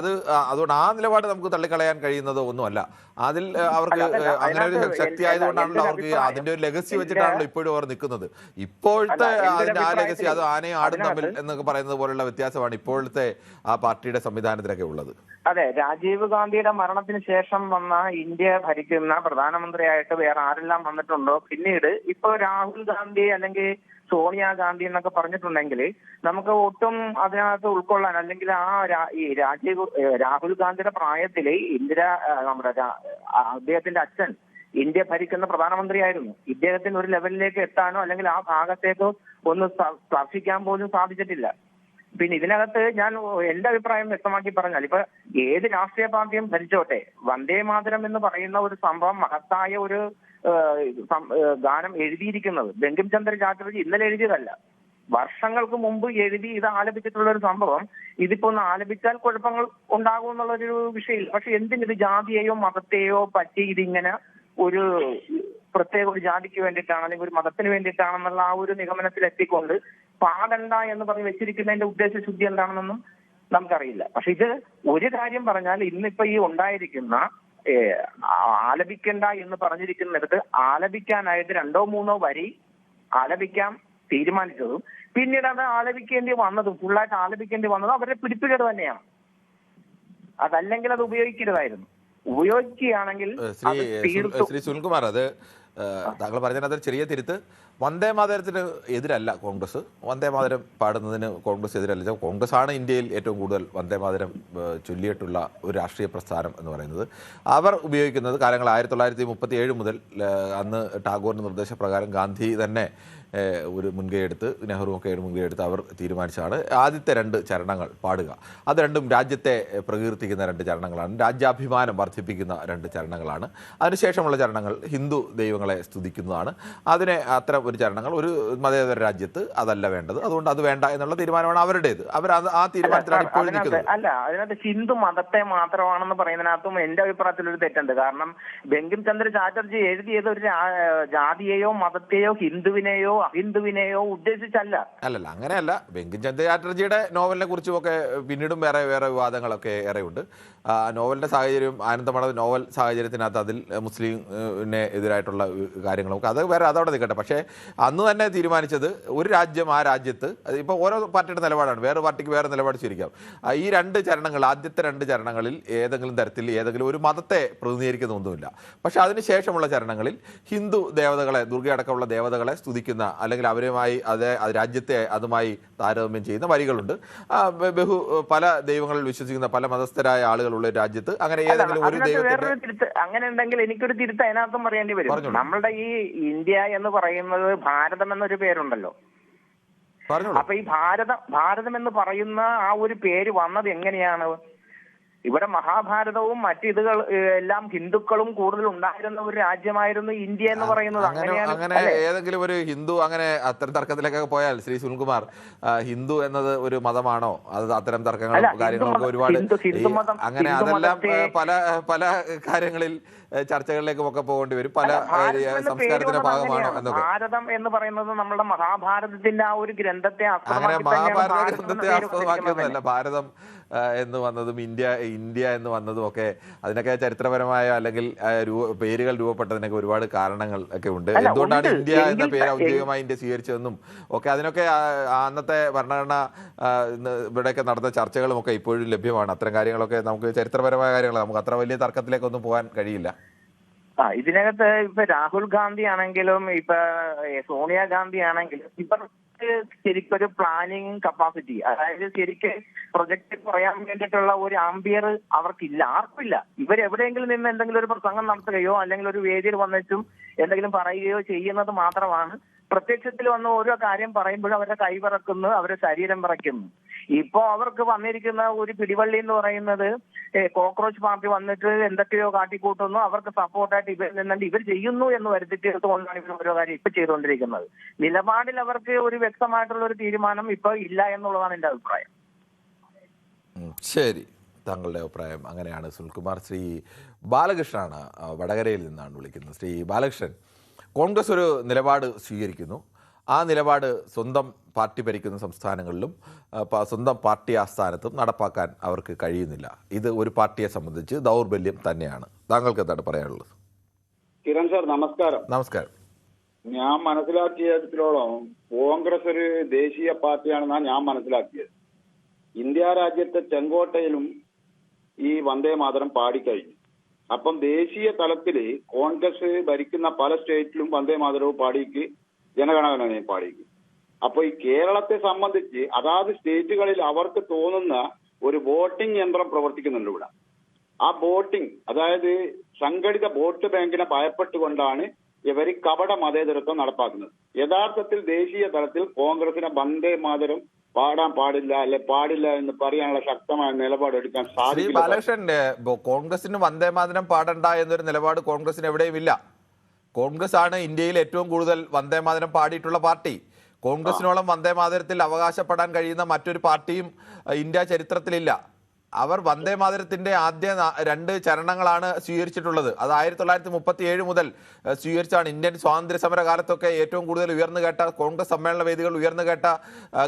അതുകൊണ്ട് ആ നിലപാട് നമുക്ക് തള്ളിക്കളയാൻ കഴിയുന്നത് ഒന്നുമല്ല. അതിൽ അവർക്ക് അങ്ങനെ ഒരു ശക്തി ആയതുകൊണ്ടാണല്ലോ അവർക്ക് അതിൻ്റെ ഒരു ലെഗസി വെച്ചിട്ടാണല്ലോ ഇപ്പോഴും അവർ നിൽക്കുന്നത്. ഇപ്പോഴത്തെ അതിൻ്റെ ആ ലെഗസി അത് ആനയും ആടും തമ്മിൽ എന്നൊക്കെ പറയുന്നത് പോലുള്ള വ്യത്യാസമാണ് ഇപ്പോഴത്തെ ആ പാർട്ടിയുടെ സംവിധാനത്തിലൊക്കെ ഉള്ളത്. അതെ, രാജീവ് ഗാന്ധിയുടെ മരണത്തിന് ശേഷം വന്ന ഇന്ത്യ ഭരിക്കുന്ന പ്രധാനമന്ത്രിയായിട്ട് വേറെ ആരെല്ലാം വന്നിട്ടുണ്ടോ, പിന്നീട് ഇപ്പൊ രാഹുൽ ഗാന്ധി അല്ലെങ്കിൽ സോണിയാഗാന്ധി എന്നൊക്കെ പറഞ്ഞിട്ടുണ്ടെങ്കിൽ നമുക്ക് ഒട്ടും അതിനകത്ത് ഉൾക്കൊള്ളാൻ, അല്ലെങ്കിൽ ഈ രാഹുൽ ഗാന്ധിയുടെ പ്രായത്തില് നമ്മുടെ അദ്ദേഹത്തിന്റെ അച്ഛൻ ഇന്ത്യ ഭരിക്കുന്ന പ്രധാനമന്ത്രിയായിരുന്നു. ഇദ്ദേഹത്തിന് ഒരു ലെവലിലേക്ക് എത്താനോ അല്ലെങ്കിൽ ആ ഭാഗത്തേക്കോ ഒന്ന് സ്പർശിക്കാൻ പോലും സാധിച്ചിട്ടില്ല. പിന്നെ ഇതിനകത്ത് ഞാൻ എന്റെ അഭിപ്രായം വ്യക്തമാക്കി പറഞ്ഞാൽ, ഇപ്പൊ ഏത് രാഷ്ട്രീയ പാർട്ടിയും ഭരിച്ചോട്ടെ, വന്ദേ മാതരം എന്ന് പറയുന്ന ഒരു സംഭവം, മഹത്തായ ഒരു ഗാനം എഴുതിയിരിക്കുന്നത് ബങ്കിം ചന്ദ്ര ചാറ്റർജി ഇന്നലെ എഴുതിയതല്ല, വർഷങ്ങൾക്ക് മുമ്പ് എഴുതി ഇത് ആലപിച്ചിട്ടുള്ള ഒരു സംഭവം. ഇതിപ്പോ ഒന്ന് ആലപിച്ചാൽ കുഴപ്പങ്ങൾ ഉണ്ടാകും എന്നുള്ളൊരു വിഷയമില്ല. പക്ഷെ എന്തിനിത് ജാതിയെയോ മതത്തെയോ പറ്റി ഇതിങ്ങനെ ഒരു പ്രത്യേക ഒരു ജാതിക്ക് വേണ്ടിയിട്ടാണ് അല്ലെങ്കിൽ ഒരു മതത്തിന് വേണ്ടിയിട്ടാണെന്നുള്ള ആ ഒരു നിഗമനത്തിൽ എത്തിക്കൊണ്ട് പാടണ്ട എന്ന് പറഞ്ഞ് വെച്ചിരിക്കുന്നതിന്റെ ഉദ്ദേശശുദ്ധി എന്താണെന്നൊന്നും നമുക്കറിയില്ല. പക്ഷെ ഇത് ഒരു കാര്യം പറഞ്ഞാൽ ഇന്നിപ്പോ ഈ ഉണ്ടായിരിക്കുന്ന ആലപിക്കണ്ട എന്ന് പറഞ്ഞിരിക്കുന്നിടത്ത് ആലപിക്കാനായിട്ട് 2-3 വരി ആലപിക്കാൻ തീരുമാനിച്ചതും പിന്നീട് അത് ആലപിക്കേണ്ടി വന്നതും ഫുള്ളായിട്ട് ആലപിക്കേണ്ടി വന്നതും അവരുടെ പിടിപ്പുകേട് തന്നെയാണ്. അതല്ലെങ്കിൽ അത് ഉപയോഗിക്കരുതായിരുന്നു. ഉപയോഗിക്കുകയാണെങ്കിൽ ശ്രീ സുനിൽകുമാർ, അത് താങ്കൾ പറഞ്ഞതിനകത്ത് ചെറിയ തിരുത്ത്. വന്ദേ മാതരത്തിന് എതിരല്ല കോൺഗ്രസ്. വന്ദേ മാതരം പാടുന്നതിന് കോൺഗ്രസ് എതിരല്ല. കോൺഗ്രസ് ആണ് ഇന്ത്യയിൽ ഏറ്റവും കൂടുതൽ വന്ദേ മാതരം ചൊല്ലിയിട്ടുള്ള ഒരു രാഷ്ട്രീയ പ്രസ്ഥാനം എന്ന് പറയുന്നത്. അവർ ഉപയോഗിക്കുന്നത് കാലങ്ങൾ 1937 മുതൽ, അന്ന് ടാഗോറിൻ്റെ നിർദ്ദേശപ്രകാരം ഗാന്ധി തന്നെ ഒരു മുൻകൈയെടുത്ത്, നെഹ്റുവൊക്കെ മുൻകൈയെടുത്ത് അവർ തീരുമാനിച്ചതാണ് ആദ്യത്തെ 2 ചരണങ്ങൾ പാടുക. അത് രണ്ടും രാജ്യത്തെ പ്രകീർത്തിക്കുന്ന 2 ചരണങ്ങളാണ്, രാജ്യാഭിമാനം വർദ്ധിപ്പിക്കുന്ന 2 ചരണങ്ങളാണ്. അതിനുശേഷമുള്ള ചരണങ്ങൾ ഹിന്ദു ദൈവങ്ങളെ സ്തുതിക്കുന്നതാണ്. അതിനെ അത്തരം ഒരു ചരണങ്ങൾ ഒരു മതേതര രാജ്യത്ത് അതല്ല വേണ്ടത്, അതുകൊണ്ട് അത് വേണ്ട എന്നുള്ള തീരുമാനമാണ് അവരുടേത്. അവർ ആ തീരുമാനത്തിലാണ് ഇപ്പോൾ നിൽക്കുന്നത്. അല്ല, അതിനകത്ത് ഹിന്ദു മതത്തെ മാത്രമാണെന്ന് പറയുന്നതിനകത്തും എന്റെ അഭിപ്രായത്തിൽ ഒരു തെറ്റുണ്ട്. കാരണം ബങ്കിം ചന്ദ്ര ചാറ്റർജി എഴുതിയത് ഒരു ജാതിയെയോ മതത്തെയോ ഹിന്ദുവിനെയോ അഹിന്ദുവിനെയോ ഉദ്ദേശിച്ചല്ല. അല്ലല്ല, അങ്ങനെയല്ല. ബങ്കിം ചന്ദ്ര ചാറ്റർജിയുടെ നോവലിനെ കുറിച്ചുമൊക്കെ പിന്നീടും വേറെ വിവാദങ്ങളൊക്കെ ഏറെയുണ്ട്. നോവലിന്റെ സാഹചര്യം, ആനന്ദമഠ നോവൽ സാഹചര്യത്തിനകത്ത് അതിൽ മുസ്ലിമിനെ എതിരായിട്ടുള്ള കാര്യങ്ങളൊക്കെ അത് വേറെ, അതവിടെ നിൽക്കട്ടെ. പക്ഷേ അന്ന് തന്നെ തീരുമാനിച്ചത് ഒരു രാജ്യം, ആ രാജ്യത്ത് ഇപ്പോൾ ഓരോ പാർട്ടിയുടെ നിലപാടാണ്, വേറെ പാർട്ടിക്ക് വേറെ നിലപാട് സ്വീകരിക്കാം. ഈ 2 ചരണങ്ങൾ, ആദ്യത്തെ 2 ചരണങ്ങളിൽ ഏതെങ്കിലും തരത്തിൽ ഏതെങ്കിലും ഒരു മതത്തെ പ്രതിനിധീകരിക്കുന്ന ഒന്നുമില്ല. പക്ഷേ അതിനുശേഷമുള്ള ചരണങ്ങളിൽ ഹിന്ദു ദേവതകളെ, ദുർഗയടക്കമുള്ള ദേവതകളെ സ്തുതിക്കുന്ന അല്ലെങ്കിൽ അവരുമായി രാജ്യത്തെ അതുമായി താരതമ്യം ചെയ്യുന്ന വരികളുണ്ട്. പല ദൈവങ്ങളിൽ വിശ്വസിക്കുന്ന പല മതസ്ഥരായ ആളുകളുള്ള രാജ്യത്ത് അങ്ങനെ ഏതെങ്കിലും ഒരു ദൈവത്തിന്റെ, അങ്ങനെ ഉണ്ടെങ്കിൽ എനിക്കൊരു തിരുത്ത് അതിനകത്തും പറയേണ്ടി വരും. നമ്മളുടെ ഈ ഇന്ത്യ എന്ന് പറയുന്നത് ഭാരതം എന്നൊരു പേരുണ്ടല്ലോ. അപ്പൊ ഈ ഭാരതം എന്ന് പറയുന്ന ആ ഒരു പേര് വന്നത് എങ്ങനെയാണ്? ഇവിടെ മഹാഭാരതവും മറ്റിതുകൾ എല്ലാം ഹിന്ദുക്കളും കൂടുതൽ ഉണ്ടായിരുന്ന ഒരു രാജ്യമായിരുന്നു ഇന്ത്യ എന്ന് പറയുന്നത്. അങ്ങനെ ഏതെങ്കിലും ഒരു ഹിന്ദു അങ്ങനെ അത്തരം തർക്കത്തിലൊക്കെ പോയാൽ ശ്രീ സുനിൽകുമാർ, ഹിന്ദു എന്നത് ഒരു മതമാണോ? അത് അത്തരം തർക്കങ്ങളും കാര്യങ്ങളൊക്കെ ഒരുപാട് അങ്ങനെ അതെല്ലാം പല കാര്യങ്ങളിൽ ചർച്ചകളിലേക്കും ഒക്കെ പോകേണ്ടി വരും. പല സംസ്കാരത്തിന്റെ ഭാഗമാണോ എന്നൊക്കെ. ഭാരതം എന്ന് പറയുന്നത് നമ്മുടെ മഹാഭാരതത്തിന്റെ ആ ഒരു ഗ്രന്ഥത്തെ അങ്ങനെ മഹാഭാരത ഗ്രന്ഥത്തെ ആസ്പദമാക്കിയൊന്നുമല്ല. ഭാരതം എന്ന് വന്നതും ഇന്ത്യ എന്ന് വന്നതും ഒക്കെ അതിനൊക്കെ ചരിത്രപരമായ അല്ലെങ്കിൽ പേരുകൾ രൂപപ്പെട്ടതിനൊക്കെ ഒരുപാട് കാരണങ്ങൾ ഒക്കെ ഉണ്ട്. എന്തുകൊണ്ടാണ് ഇന്ത്യ എന്ന പേര് ഔദ്യോഗികമായി ഇന്ത്യ സ്വീകരിച്ചതെന്നും ഒക്കെ അതിനൊക്കെ അന്നത്തെ ഭരണഘടന ഇവിടെയൊക്കെ നടന്ന ചർച്ചകളും ഒക്കെ ഇപ്പോഴും ലഭ്യമാണ്. അത്തരം കാര്യങ്ങളൊക്കെ നമുക്ക് ചരിത്രപരമായ കാര്യങ്ങൾ, നമുക്ക് അത്ര വലിയ തർക്കത്തിലേക്കൊന്നും പോകാൻ കഴിയില്ല. ഇതിനകത്ത് ഇപ്പൊ രാഹുൽ ഗാന്ധി ആണെങ്കിലും ഇപ്പൊ സോണിയാഗാന്ധി ആണെങ്കിലും ഇവർ ശരിക്കൊരു പ്ലാനിങ് കപ്പാസിറ്റി, അതായത് ശരിക്ക് പ്രൊജക്ട് പറയാൻ വേണ്ടിയിട്ടുള്ള ഒരു ആംബിയർ അവർക്കില്ല, ആർക്കില്ല. ഇവരെവിടെയെങ്കിലും നിന്ന് എന്തെങ്കിലും ഒരു പ്രസംഗം നടത്തുകയോ അല്ലെങ്കിൽ ഒരു വേദിയിൽ വന്നിട്ടും എന്തെങ്കിലും പറയുകയോ ചെയ്യുന്നത് മാത്രമാണ്. പ്രത്യക്ഷത്തിൽ വന്ന് ഓരോ കാര്യം പറയുമ്പോഴും അവരുടെ കൈ വിറക്കുന്നു, അവരുടെ ശരീരം വിറയ്ക്കുന്നു. ഇപ്പോ അവർക്ക് വന്നിരിക്കുന്ന ഒരു പിടിവള്ളി എന്ന് പറയുന്നത് കോക്രോച്ച് പാർട്ടി വന്നിട്ട് എന്തൊക്കെയോ കാട്ടിക്കൂട്ടുന്നു, അവർക്ക് സപ്പോർട്ടായിട്ട് ഇവർ നിന്നുണ്ട്, ഇവർ ചെയ്യുന്നു എന്ന് വരുത്തിക്കൊണ്ടാണ് ഇവർ ഓരോ കാര്യം ഇപ്പൊ ചെയ്തുകൊണ്ടിരിക്കുന്നത്. നിലപാടിൽ അവർക്ക് ഒരു വ്യക്തമായിട്ടുള്ള ഒരു തീരുമാനം ഇപ്പൊ ഇല്ല എന്നുള്ളതാണ് എന്റെ അഭിപ്രായം. ശരി, താങ്കളുടെ അഭിപ്രായം അങ്ങനെയാണ്. സുനിൽകുമാർ. ശ്രീ ബാലകൃഷ്ണനാണ്, വടകരയിൽ നിന്നാണ് വിളിക്കുന്നത്. ശ്രീ ബാലകൃഷ്ണൻ, കോൺഗ്രസ് ഒരു നിലപാട് സ്വീകരിക്കുന്നു. ആ നിലപാട് സ്വന്തം പാർട്ടി ഭരിക്കുന്ന സംസ്ഥാനങ്ങളിലും സ്വന്തം പാർട്ടി ആസ്ഥാനത്തും നടപ്പാക്കാൻ അവർക്ക് കഴിയുന്നില്ല. ഇത് ഒരു പാർട്ടിയെ സംബന്ധിച്ച് ദൗർബല്യം തന്നെയാണ്. താങ്കൾക്ക് എന്താണ് പറയാനുള്ളത്? കിരൺ സാർ, നമസ്കാരം. നമസ്കാരം. ഞാൻ മനസ്സിലാക്കിയതിലോളം കോൺഗ്രസ് ഒരു ദേശീയ പാർട്ടിയാണെന്നാണ് ഞാൻ മനസ്സിലാക്കിയത്. ഇന്ത്യ രാജ്യത്തെ ചെങ്കോട്ടയിലും ഈ വന്ദേ മാതരം പാടിക്കഴിഞ്ഞു. അപ്പം ദേശീയ തലത്തില് കോൺഗ്രസ് ഭരിക്കുന്ന പല സ്റ്റേറ്റിലും വന്ദേ മാതരവും പാടിക്ക്, ജനഗണമനയും പാടിക്ക്. അപ്പൊ ഈ കേരളത്തെ സംബന്ധിച്ച് അതാത് സ്റ്റേറ്റുകളിൽ അവർക്ക് തോന്നുന്ന ഒരു വോട്ടിംഗ് യന്ത്രം പ്രവർത്തിക്കുന്നുണ്ട് ഇവിടെ. ആ വോട്ടിംഗ്, അതായത് സംഘടിത വോട്ട് ബാങ്കിനെ ഭയപ്പെട്ടുകൊണ്ടാണ് ഇവർ കപട മതേതരത്വം നടപ്പാക്കുന്നത്. യഥാർത്ഥത്തിൽ ദേശീയ തലത്തിൽ കോൺഗ്രസിനെ വന്ദേ മാതരം പാടാൻ പാടില്ല, അല്ലെ പാടില്ല എന്ന് പറയാനുള്ള ശക്തമായ നിലപാട് എടുക്കാൻ സാധിക്കും. ബാലകൃഷ്ണൻ, കോൺഗ്രസിന് വന്ദേ മാതരം പാടണ്ട എന്നൊരു നിലപാട് കോൺഗ്രസിന് എവിടെയും ഇല്ല. കോൺഗ്രസ് ആണ് ഇന്ത്യയിൽ ഏറ്റവും കൂടുതൽ വന്ദേ മാതരം പാടിയിട്ടുള്ള പാർട്ടി. കോൺഗ്രസിനോളം വന്ദേ മാതരത്തിൽ അവകാശപ്പെടാൻ കഴിയുന്ന മറ്റൊരു പാർട്ടിയും ഇന്ത്യ ചരിത്രത്തിലില്ല. അവർ വന്ദേ മാതരത്തിന്റെ ആദ്യ 2 ചരണങ്ങളാണ് സ്വീകരിച്ചിട്ടുള്ളത്. അത് 1937 മുതൽ സ്വീകരിച്ചാണ്. ഇന്ത്യൻ സ്വാതന്ത്ര്യ സമര കാലത്തൊക്കെ ഏറ്റവും കൂടുതൽ ഉയർന്നു കേട്ട, കോൺഗ്രസ് സമ്മേളന വേദികൾ ഉയർന്നു കേട്ട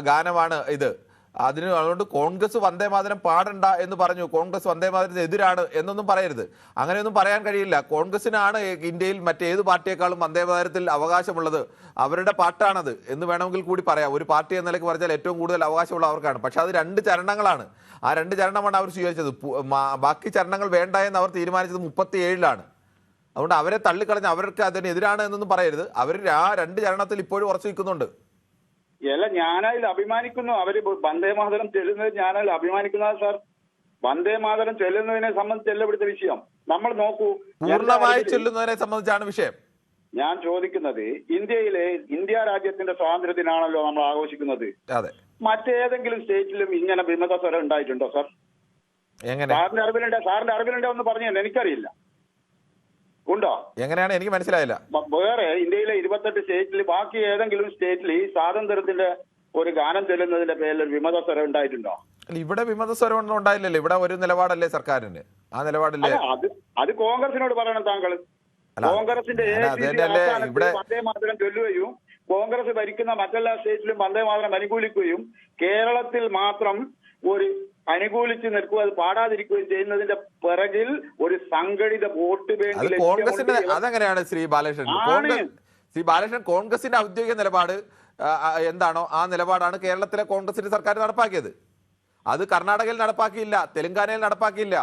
ഗാനമാണ് ഇത്. അതുകൊണ്ട് കോൺഗ്രസ് വന്ദേ മാതരം പാടണ്ട എന്ന് പറഞ്ഞു, കോൺഗ്രസ് വന്ദേ മാതരത്തിന് എതിരാണ് എന്നൊന്നും പറയരുത്. അങ്ങനെയൊന്നും പറയാൻ കഴിയില്ല. കോൺഗ്രസിനാണ് ഇന്ത്യയിൽ മറ്റേത് പാർട്ടിയേക്കാളും വന്ദേ മാതരത്തിൽ അവകാശമുള്ളത്. അവരുടെ പാട്ടാണത് എന്ന് വേണമെങ്കിൽ കൂടി പറയാം. ഒരു പാർട്ടി എന്ന നിലയ്ക്ക് പറഞ്ഞാൽ ഏറ്റവും കൂടുതൽ അവകാശമുള്ള അവർക്കാണ്. പക്ഷെ അത് 2 ചരണങ്ങളാണ്. ആ 2 ചരണമാണ് അവർ സ്വീകരിച്ചത്. ബാക്കി ചരണങ്ങൾ വേണ്ട എന്ന് അവർ തീരുമാനിച്ചത് 37-ലാണ്. അതുകൊണ്ട് അവരെ തള്ളിക്കളഞ്ഞ് അവർക്ക് അതിനെതിരാണ് എന്നൊന്നും പറയരുത്. അവർ ആ 2 ചരണത്തിൽ ഇപ്പോഴും ഉറച്ചു നിൽക്കുന്നുണ്ട്. അല്ല, ഞാനതിൽ അഭിമാനിക്കുന്നു. അവര് വന്ദേ മാതരം ചെല്ലുന്നത് ഞാനതിൽ അഭിമാനിക്കുന്നതാണ് സാർ. വന്ദേ മാതരം ചെല്ലുന്നതിനെ സംബന്ധിച്ചല്ല ഇവിടുത്തെ വിഷയം. നമ്മൾ നോക്കൂ, പൂർണ്ണമായി ചെല്ലുന്നതിനെ സംബന്ധിച്ചാണ് വിഷയം. ഞാൻ ചോദിക്കുന്നത്, ഇന്ത്യ രാജ്യത്തിന്റെ സ്വാതന്ത്ര്യത്തിനാണല്ലോ നമ്മൾ ആഘോഷിക്കുന്നത്. അതെ. മറ്റേതെങ്കിലും സ്റ്റേറ്റിലും ഇങ്ങനെ വിമത സ്വരം ഉണ്ടായിട്ടുണ്ടോ സാർ? എങ്ങനെ? സാറിന്റെ അറിവിലുണ്ടോ എന്ന് പറഞ്ഞു. എനിക്കറിയില്ല. ഉണ്ടോ? എങ്ങനെയാണ്? എനിക്ക് മനസ്സിലായില്ല. വേറെ ഇന്ത്യയിലെ 28 സ്റ്റേറ്റിൽ ബാക്കി ഏതെങ്കിലും സ്റ്റേറ്റിൽ ഈ സ്വാതന്ത്ര്യത്തിന്റെ ഒരു ഗാനം ചെല്ലുന്നതിന്റെ പേരിൽ ഒരു വിമത സ്വരം ഉണ്ടായിട്ടുണ്ടോ? ഇവിടെ വിമത സ്വരം ഒന്നും ഉണ്ടായില്ലല്ലോ. ഇവിടെ ഒരു നിലപാടല്ലേ സർക്കാരിന്. ആ നിലപാടില്ലേ? അത് കോൺഗ്രസിനോട് പറയണം താങ്കൾ. കോൺഗ്രസിന്റെ വന്ദേ മാതരം ചൊല്ലുകയും കോൺഗ്രസ് ഭരിക്കുന്ന മറ്റെല്ലാ സ്റ്റേറ്റിലും വന്ദേ മാതരം അനുകൂലിക്കുകയും കേരളത്തിൽ മാത്രം ഒരു അനുകൂലിച്ച് നിൽക്കുക, അത് പാടാതിരിക്കുകയും ചെയ്യുന്നതിന്റെ പിറകിൽ ഒരു സംഘടിത വോട്ട് ബാങ്ക് കോൺഗ്രസിന്റെ. അതെങ്ങനെയാണ് ശ്രീ ബാലകൃഷ്ണൻ? കോൺഗ്രസിന്റെ ഔദ്യോഗിക നിലപാട് എന്താണോ ആ നിലപാടാണ് കേരളത്തിലെ കോൺഗ്രസിന്റെ സർക്കാർ നടപ്പാക്കിയത്. അത് കർണാടകയിൽ നടപ്പാക്കിയില്ല, തെലങ്കാനയിൽ നടപ്പാക്കിയില്ല,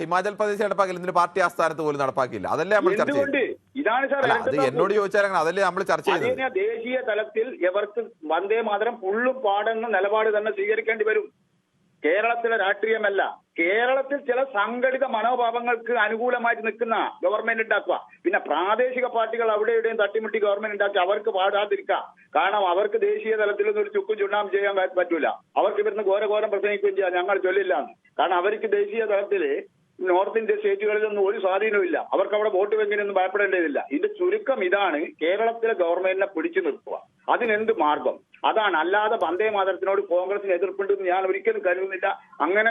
ഹിമാചൽ പ്രദേശിൽ നടപ്പാക്കില്ല, ഇതിന്റെ പാർട്ടി ആസ്ഥാനത്ത് പോലും നടപ്പാക്കിയില്ല. അതല്ലേ നമ്മൾ ചർച്ച ചെയ്യുന്നത്. അത് എന്നോട് ചോദിച്ചാൽ അതല്ലേ നമ്മൾ ചർച്ച ചെയ്യുന്നത്. ദേശീയ തലത്തിൽ ഇവർക്ക് വന്ദേ മാതരം പുള്ളും പാടുന്ന നിലപാട് തന്നെ സ്വീകരിക്കേണ്ടി വരും. കേരളത്തിലെ രാഷ്ട്രീയമല്ല, കേരളത്തിൽ ചില സംഘടിത മനോഭാവങ്ങൾക്ക് അനുകൂലമായിട്ട് നിൽക്കുന്ന ഗവൺമെന്റ് ഉണ്ടാക്കുക. പിന്നെ പ്രാദേശിക പാർട്ടികൾ അവിടെ ഇവിടെയും തട്ടിമുട്ടി ഗവൺമെന്റ് ഉണ്ടാക്കി അവർക്ക് പാടാതിരിക്കുക. കാരണം അവർക്ക് ദേശീയ തലത്തിലൊന്നും ഒരു ചുക്കും ചുണ്ണാം ചെയ്യാൻ പറ്റൂല. അവർക്ക് ഇവിടുന്ന് ഘോരഘോരം പ്രസംഗിക്കുകയും ചെയ്യാം ഞങ്ങൾ ചൊല്ലില്ല. കാരണം അവർക്ക് ദേശീയ തലത്തില് നോർത്ത് ഇന്ത്യൻ സ്റ്റേറ്റുകളിലൊന്നും ഒരു സ്വാധീനവും ഇല്ല. അവർക്ക് അവിടെ വോട്ട് ബാങ്കിനൊന്നും ഭയപ്പെടേണ്ടതില്ല. ഇതിന്റെ ചുരുക്കം ഇതാണ്, കേരളത്തിലെ ഗവൺമെന്റിനെ പിടിച്ചു നിർത്തുക. അതിനെന്ത് മാർഗം? അതാണ്. അല്ലാതെ വന്ദേ മാതരത്തിനോട് കോൺഗ്രസിന് എതിർപ്പുണ്ടെന്ന് ഞാൻ ഒരിക്കലും കരുതുന്നില്ല. അങ്ങനെ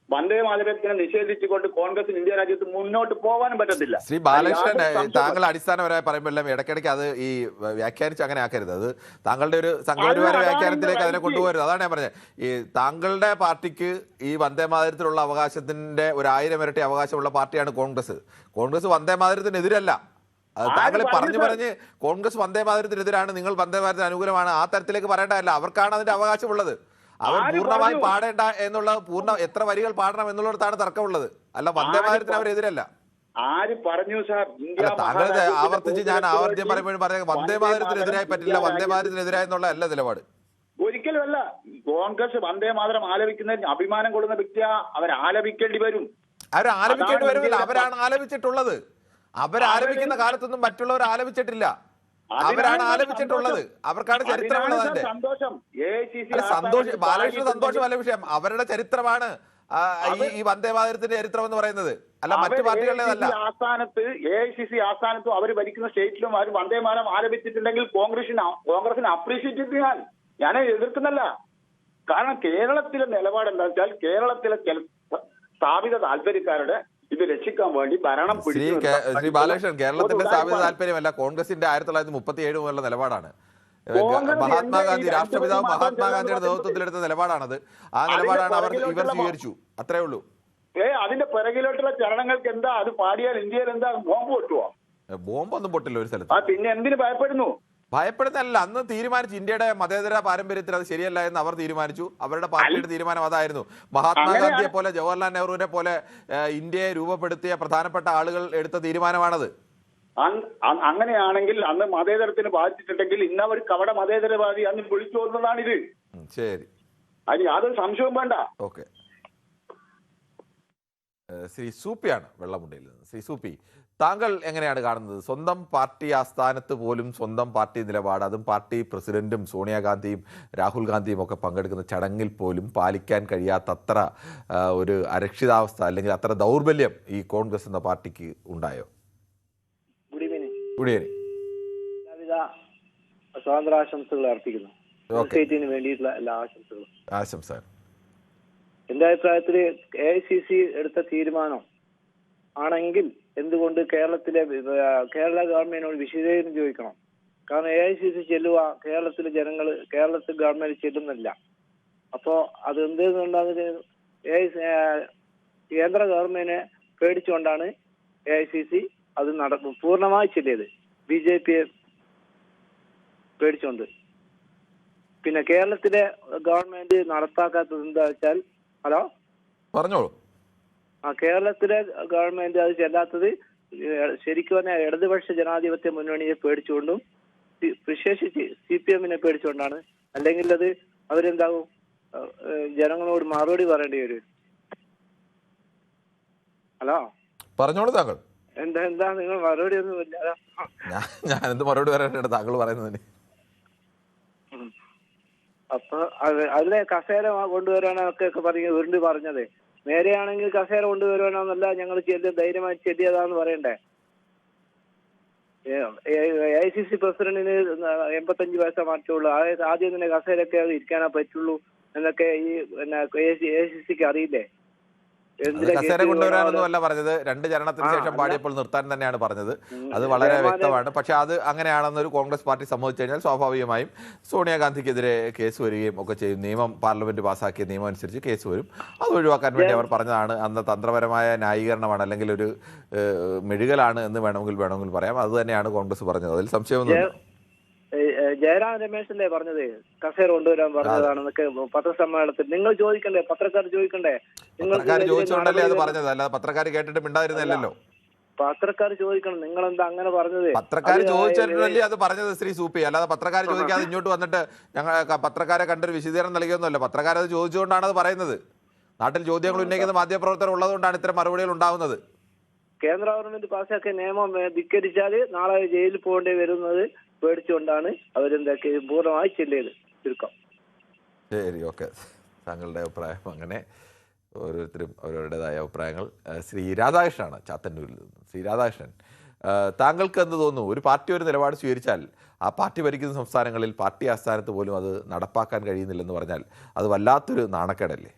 വന്ദേ മാതരത്തിനെ നിഷേധിച്ചുകൊണ്ട് കോൺഗ്രസിന് ഇന്ത്യ രാജ്യത്ത് മുന്നോട്ട് പോകാനും പറ്റത്തില്ല. ശ്രീ ബാലകൃഷ്ണൻ, താങ്കൾ അടിസ്ഥാനപരമായി പറയുമ്പോഴെല്ലാം ഇടയ്ക്കിടയ്ക്ക് അത് ഈ വ്യാഖ്യാനിച്ച് അങ്ങനെ ആക്കരുത്. അത് താങ്കളുടെ ഒരു സംഘപരിവാര വ്യാഖ്യാനത്തിലേക്ക് അതിനെ കൊണ്ടുപോകരുത്. അതാണ് ഞാൻ പറഞ്ഞത്. ഈ താങ്കളുടെ പാർട്ടിക്ക് ഈ വന്ദേ മാതരത്തിലുള്ള അവകാശത്തിന്റെ 1000 ഇരട്ടി അവകാശമുള്ള പാർട്ടിയാണ് കോൺഗ്രസ്. കോൺഗ്രസ് വന്ദേ മാതരത്തിനെതിരല്ല. താങ്കൾ പറഞ്ഞ് കോൺഗ്രസ് വന്ദേ മാതരത്തിനെതിരാണ്, നിങ്ങൾ വന്ദേ മാതരത്തിന് അനുകൂലമാണ്, ആ തരത്തിലേക്ക് പറയേണ്ടതല്ല. അവർക്കാണ് അതിന്റെ അവകാശമുള്ളത്. അവർ പൂർണ്ണമായി പാടേണ്ട എന്നുള്ള എത്ര വരികൾ പാടണം എന്നുള്ളതാണ് തർക്കമുള്ളത്. അല്ല, വന്ദേ മാതരത്തിന് അവരെതിരല്ല. ആര് പറഞ്ഞു സാർ? താങ്കളുടെ ആവർത്തിച്ച് ഞാൻ ആവർത്തിച്ച് പറയുമ്പോഴും പറയാം, വന്ദേ മാതരത്തിനെതിരായി പറ്റില്ല, വന്ദേ മാതരത്തിനെതിരായി എന്നുള്ള അല്ല നിലപാട്. ഒരിക്കലും അല്ല. കോൺഗ്രസ് വന്ദേ മാതരം ആലപിക്കുന്നതിന് അഭിമാനം കൊള്ളുന്ന വ്യക്തിയാ അവർ ആലപിക്കേണ്ടി വരും. അവർ ആലപിക്കേണ്ടി വരുന്നില്ല, അവരാണ് ആലപിച്ചിട്ടുള്ളത്. അവരാലപിക്കുന്ന കാലത്തൊന്നും മറ്റുള്ളവർ ആലപിച്ചിട്ടില്ല. അവരാണ് ആലപിച്ചിട്ടുള്ളത്. അവർക്കാണ് ചരിത്രമുള്ളത്. അതിന്റെ സന്തോഷം ബാലകൃഷ്ണ സന്തോഷമല്ല വിഷയം, അവരുടെ ചരിത്രമാണ് ഈ വന്ദേ മാതരത്തിന്റെ ചരിത്രം എന്ന് പറയുന്നത്, അല്ല മറ്റു പാർട്ടികളുടേതല്ല. ആസ്ഥാനത്ത് AICC ആസ്ഥാനത്തും അവർ ഭരിക്കുന്ന സ്റ്റേറ്റിലും അവർ വന്ദേ മാതരം ആലപിച്ചിട്ടുണ്ടെങ്കിൽ കോൺഗ്രസിനെ അപ്രീഷിയേറ്റ് ചെയ്യാൻ ഞാൻ എതിർക്കുന്നല്ല. കാരണം കേരളത്തിലെ നിലപാട് എന്താ വെച്ചാൽ കേരളത്തിലെ സ്ഥാപിത താല്പര്യക്കാരുടെ ഇത് രക്ഷിക്കാൻ വേണ്ടി ഭരണം. ശ്രീ ബാലകൃഷ്ണൻ, കേരളത്തിന്റെ സ്ഥാപിത താല്പര്യമല്ല, കോൺഗ്രസിന്റെ 1937 മുതലുള്ള നിലപാടാണ്. മഹാത്മാഗാന്ധി, രാഷ്ട്രപിതാവ് മഹാത്മാഗാന്ധിയുടെ നേതൃത്വത്തിലെടുത്ത നിലപാടാണത്. ആ നിലപാടാണ് ഇവർ സ്വീകരിച്ചു. അത്രേ ഉള്ളൂ. അതിന്റെ പിറകിലോട്ടുള്ള ചരണങ്ങൾക്ക് എന്താ? അത് പാടിയാൽ ഇന്ത്യയിൽ എന്താ ബോംബ് പൊട്ടുവോ? ബോംബൊന്നും പൊട്ടില്ല ഒരു സ്ഥലത്ത്. പിന്നെ എന്തിനു ഭയപ്പെടുന്നു? ഭയപ്പെടുന്നതല്ല, അന്ന് തീരുമാനിച്ചു. ഇന്ത്യയുടെ മതേതര പാരമ്പര്യത്തിൽ അത് ശരിയല്ല എന്ന് അവർ തീരുമാനിച്ചു. അവരുടെ പാർട്ടിയുടെ തീരുമാനം അതായിരുന്നു. മഹാത്മാഗാന്ധിയെ പോലെ ജവഹർലാൽ നെഹ്റുവിനെ പോലെ ഇന്ത്യയെ രൂപപ്പെടുത്തിയ പ്രധാനപ്പെട്ട ആളുകൾ എടുത്ത തീരുമാനമാണത്. അങ്ങനെയാണെങ്കിൽ അന്ന് മതേതരത്തിന് ബാധിച്ചിട്ടുണ്ടെങ്കിൽ ഇന്നവർ കവട മതേതരവാദി അന്ന് വിളിച്ചു വന്നതാണിത്. ശരി, അതിന് യാതൊരു സംശയവും വേണ്ട. ഓക്കെ. ശ്രീ സൂപ്പിയാണ് വെള്ളമുണ്ടയിൽ നിന്ന്. ശ്രീ സൂപ്പി, താങ്കൾ എങ്ങനെയാണ് കാണുന്നത്? സ്വന്തം പാർട്ടി ആസ്ഥാനത്ത് പോലും സ്വന്തം പാർട്ടി നിലപാട്, അതും പാർട്ടി പ്രസിഡന്റും സോണിയാഗാന്ധിയും രാഹുൽ ഗാന്ധിയും ഒക്കെ പങ്കെടുക്കുന്ന ചടങ്ങിൽ പോലും പാലിക്കാൻ കഴിയാത്തത്ര ഒരു അരക്ഷിതാവസ്ഥ അല്ലെങ്കിൽ അത്ര ദൗർബല്യം ഈ കോൺഗ്രസ് എന്ന പാർട്ടിക്ക് ഉണ്ടായോ? Good evening. Good evening. എല്ലാവിധ സ്വാതന്ത്ര്യാശംസകൾ അർപ്പിക്കുന്നു. സ്റ്റേറ്റിന് വേണ്ടിയിട്ടുള്ള എല്ലാ ആശംസകളും. ആശംസ. എന്റെ അഭിപ്രായത്തിൽ AICC എടുത്ത തീരുമാനം ആണെങ്കിൽ എന്തുകൊണ്ട് കേരള ഗവൺമെന്റിനോട് വിശദീകരണം ചോദിക്കണം. കാരണം AICC ചെല്ലുക, കേരളത്തിൽ ഗവൺമെന്റ് ചെല്ലുന്നില്ല. അപ്പോ അത് എന്തുകൊണ്ടാണ് കേന്ദ്ര ഗവൺമെന്റിനെ പേടിച്ചുകൊണ്ടാണ് AICC അത് പൂർണ്ണമായി ചെല്ലിയത്, BJPയെ പേടിച്ചുകൊണ്ട്. പിന്നെ കേരളത്തിലെ ഗവൺമെന്റ് നടപ്പാക്കാത്തത് എന്താ വെച്ചാൽ, ഹലോ പറഞ്ഞോളൂ. കേരളത്തിലെ ഗവൺമെന്റ് അത് ചെല്ലാത്തത് ശരിക്കും പറഞ്ഞാൽ ഇടതുപക്ഷ ജനാധിപത്യ മുന്നണിയെ പേടിച്ചുകൊണ്ടും വിശേഷിച്ച് CPM-നെ പേടിച്ചുകൊണ്ടാണ്. അല്ലെങ്കിൽ അത് അവരെന്താകും, ജനങ്ങളോട് മറുപടി പറയേണ്ടി വരും. ഹലോ പറഞ്ഞോളൂ താങ്കൾ. എന്താ നിങ്ങൾ മറുപടി ഒന്നും ഇല്ല. ഞാൻ എന്ത് മറുപടി പറയാനാണ് താങ്കൾ പറയുന്നതിന്? അപ്പൊ അതിലെ കസേര കൊണ്ടുവരാനൊക്കെ പറഞ്ഞത് നേരെയാണെങ്കിൽ കസേര കൊണ്ടുവരുവാനല്ല ഞങ്ങൾ ധൈര്യമായി ചെല്ലിയതാന്ന് പറയണ്ടേ. AICC പ്രസിഡന്റിന് 85 വയസ്സേ മാറ്റുള്ളൂ. ആദ്യം തന്നെ കസേരയൊക്കെ ഇരിക്കാനേ പറ്റുള്ളൂ എന്നൊക്കെ ഈ AICC-ക്ക് അറിയില്ലേ? കസേര കൊണ്ടുവരാനൊന്നും അല്ല പറഞ്ഞത്, 2 ചരണത്തിന് ശേഷം പാടിയപ്പോൾ നിർത്താൻ തന്നെയാണ് പറഞ്ഞത്. അത് വളരെ വ്യക്തമാണ്. പക്ഷെ അത് അങ്ങനെയാണെന്നൊരു കോൺഗ്രസ് പാർട്ടി സമ്മതിച്ചു കഴിഞ്ഞാൽ സ്വാഭാവികമായും സോണിയാഗാന്ധിക്കെതിരെ കേസ് വരികയും ഒക്കെ ചെയ്യും. പാർലമെന്റ് പാസ്സാക്കിയ നിയമം അനുസരിച്ച് കേസ് വരും. അത് ഒഴിവാക്കാൻ വേണ്ടി അവർ പറഞ്ഞതാണ്. അന്ന് തന്ത്രപരമായ ന്യായീകരണമാണ്, അല്ലെങ്കിൽ ഒരു മെഴുകലാണ് എന്ന് വേണമെങ്കിൽ പറയാം. അത് തന്നെയാണ് കോൺഗ്രസ് പറഞ്ഞത്. അതിൽ സംശയമൊന്നുമില്ല. ജയറാം രമേശല്ലേ പറഞ്ഞത് കസേര കൊണ്ടുവരാൻ പറഞ്ഞതാണെന്നൊക്കെ പത്രസമ്മേളനത്തിൽ. നിങ്ങൾ ചോദിക്കണ്ടേ, പത്രക്കാർ ചോദിക്കണ്ടേ? പത്രക്കാർ ചോദിച്ചുകൊണ്ടല്ലേ അത് പറഞ്ഞത്, അല്ലാതെ പത്രക്കാർ കേട്ടിട്ട് മിണ്ടായിരുന്നല്ലോ. പത്രക്കാർ ചോദിക്കണം, നിങ്ങൾ എന്താ അങ്ങനെ പറഞ്ഞത്? പത്രക്കാർ ചോദിച്ചിട്ടല്ലേ അത് പറഞ്ഞത് ശ്രീ സൂപ്പി, അല്ലാതെ പത്രക്കാർ ചോദിക്കാതെ ഇങ്ങോട്ട് വന്നിട്ട് ഞങ്ങൾ പത്രക്കാരെ കണ്ടൊരു വിശദീകരണം നൽകിയൊന്നുമല്ല. പത്രക്കാരത് ചോദിച്ചുകൊണ്ടാണ് അത് പറയുന്നത്. നാട്ടിൽ ചോദ്യങ്ങൾ ഉന്നയിക്കുന്ന മാധ്യമപ്രവർത്തകർ ഉള്ളതുകൊണ്ടാണ് ഇത്തരം മറുപടികൾ ഉണ്ടാവുന്നത്. കേന്ദ്ര ഗവൺമെന്റ് പാസ്സാക്കിയ നിയമം ധിക്കരിച്ചാൽ നാളെ ജയിലിൽ പോകേണ്ടി വരുന്നത് പേടിച്ചുകൊണ്ടാണ് അവരെന്തൊക്കെ പൂർണ്ണമായി ചെല്ലിയത്. ചുരുക്കം. ശരി, ഓക്കെ. താങ്കളുടെ അഭിപ്രായം അങ്ങനെ. ഓരോരുത്തരും അവരവരുടേതായ അഭിപ്രായങ്ങൾ. ശ്രീ രാധാകൃഷ്ണനാണ് ചാത്തന്നൂരിൽ നിന്ന്. ശ്രീ രാധാകൃഷ്ണൻ, താങ്കൾക്ക് എന്ത് തോന്നുന്നു? ഒരു പാർട്ടി ഒരു നിലപാട് സ്വീകരിച്ചാൽ ആ പാർട്ടി ഭരിക്കുന്ന സംസ്ഥാനങ്ങളിൽ പാർട്ടി ആസ്ഥാനത്ത് പോലും അത് നടപ്പാക്കാൻ കഴിയുന്നില്ലെന്ന് പറഞ്ഞാൽ അത് വല്ലാത്തൊരു നാണക്കേടല്ലേ?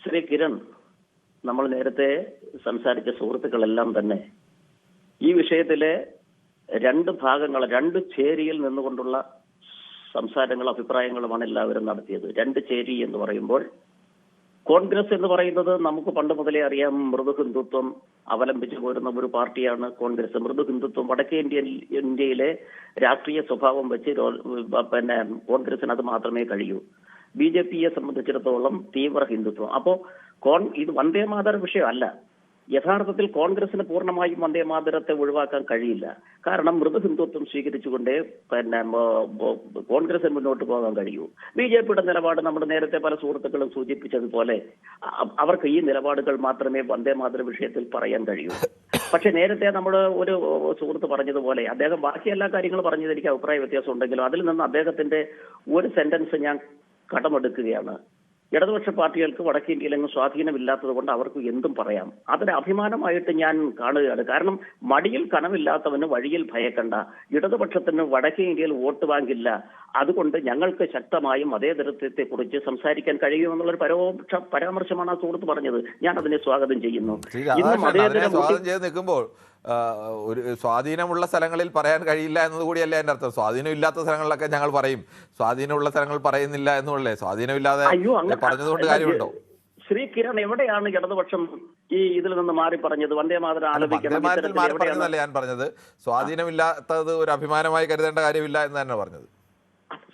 ശ്രീ കിരൺ, നമ്മൾ നേരത്തെ സംസാരിച്ച സുഹൃത്തുക്കളെല്ലാം തന്നെ ഈ വിഷയത്തിലെ 2 ഭാഗങ്ങൾ, 2 ചേരിയിൽ നിന്നുകൊണ്ടുള്ള സംസാരങ്ങളും അഭിപ്രായങ്ങളുമാണ് എല്ലാവരും നടത്തിയത്. 2 ചേരി എന്ന് പറയുമ്പോൾ കോൺഗ്രസ് എന്ന് പറയുന്നത് നമുക്ക് പണ്ട് മുതലേ അറിയാം, മൃദു ഹിന്ദുത്വം അവലംബിച്ചു പോരുന്ന ഒരു പാർട്ടിയാണ് കോൺഗ്രസ്. മൃദു ഹിന്ദുത്വം വടക്കേ ഇന്ത്യയിലെ രാഷ്ട്രീയ സ്വഭാവം വെച്ച് പിന്നെ കോൺഗ്രസിന് അത് മാത്രമേ കഴിയൂ. BJPയെ സംബന്ധിച്ചിടത്തോളം തീവ്ര ഹിന്ദുത്വം. അപ്പോ ഇത് വന്ദേമാതര വിഷയമല്ല. യഥാർത്ഥത്തിൽ കോൺഗ്രസിന് പൂർണ്ണമായും വന്ദേമാതരത്തെ ഒഴിവാക്കാൻ കഴിയില്ല. കാരണം മൃദു ഹിന്ദുത്വം സ്വീകരിച്ചുകൊണ്ട് പിന്നെ കോൺഗ്രസിന് മുന്നോട്ട് പോകാൻ കഴിയൂ. BJPയുടെ നിലപാട് നമ്മൾ നേരത്തെ പല സുഹൃത്തുക്കളും സൂചിപ്പിച്ചതുപോലെ അവർക്ക് ഈ നിലപാടുകൾ മാത്രമേ വന്ദേമാതര വിഷയത്തിൽ പറയാൻ കഴിയൂ. പക്ഷെ നേരത്തെ നമ്മൾ ഒരു സുഹൃത്ത് പറഞ്ഞതുപോലെ അദ്ദേഹം ബാക്കി എല്ലാ കാര്യങ്ങളും പറഞ്ഞത് എനിക്ക് അഭിപ്രായ വ്യത്യാസം ഉണ്ടെങ്കിലും അതിൽ നിന്ന് അദ്ദേഹത്തിന്റെ ഒരു സെന്റൻസ് ഞാൻ കടമെടുക്കുകയാണ്. ഇടതുപക്ഷ പാർട്ടികൾക്ക് വടക്കേ ഇന്ത്യയിലെങ്ങും സ്വാധീനമില്ലാത്തത് കൊണ്ട് അവർക്ക് എന്തും പറയാം. അതിന് അഭിമാനമായിട്ട് ഞാൻ കാണുകയാണ്. കാരണം മടിയിൽ കനമില്ലാത്തവന് വഴിയിൽ ഭയക്കണ്ട. ഇടതുപക്ഷത്തിന് വടക്കേ ഇന്ത്യയിൽ വോട്ട് ബാങ്കില്ല. അതുകൊണ്ട് ഞങ്ങൾക്ക് ശക്തമായും മതേതരത്വത്തെ കുറിച്ച് സംസാരിക്കാൻ കഴിയുമെന്നുള്ളൊരു പരാമർശമാണ് ആ സുഹൃത്ത് പറഞ്ഞത്. ഞാൻ അതിനെ സ്വാഗതം ചെയ്യുന്നു. നിൽക്കുമ്പോൾ ഒരു സ്വാധീനമുള്ള സ്ഥലങ്ങളിൽ പറയാൻ കഴിയില്ല എന്നത് കൂടിയല്ല എൻ്റെ അർത്ഥം. സ്വാധീനമില്ലാത്ത സ്ഥലങ്ങളിലൊക്കെ ഞങ്ങൾ പറയും, സ്വാധീനമുള്ള സ്ഥലങ്ങൾ പറയുന്നില്ല എന്നുള്ളേ. സ്വാധീനമില്ലാതെ പറഞ്ഞതുകൊണ്ട് കാര്യമുണ്ടോ? ശ്രീ കിരൺ, എവിടെയാണ് ഇടതുപക്ഷം ഈ ഇതിൽ നിന്ന് മാറി പറഞ്ഞത്? വന്ദേമാതരം ആലപിക്കണം മാറി പറഞ്ഞതല്ല ഞാൻ പറഞ്ഞത്. സ്വാധീനമില്ലാത്തത് ഒരു അഭിമാനമായി കരുതേണ്ട കാര്യമില്ല എന്ന് തന്നെ പറഞ്ഞത്.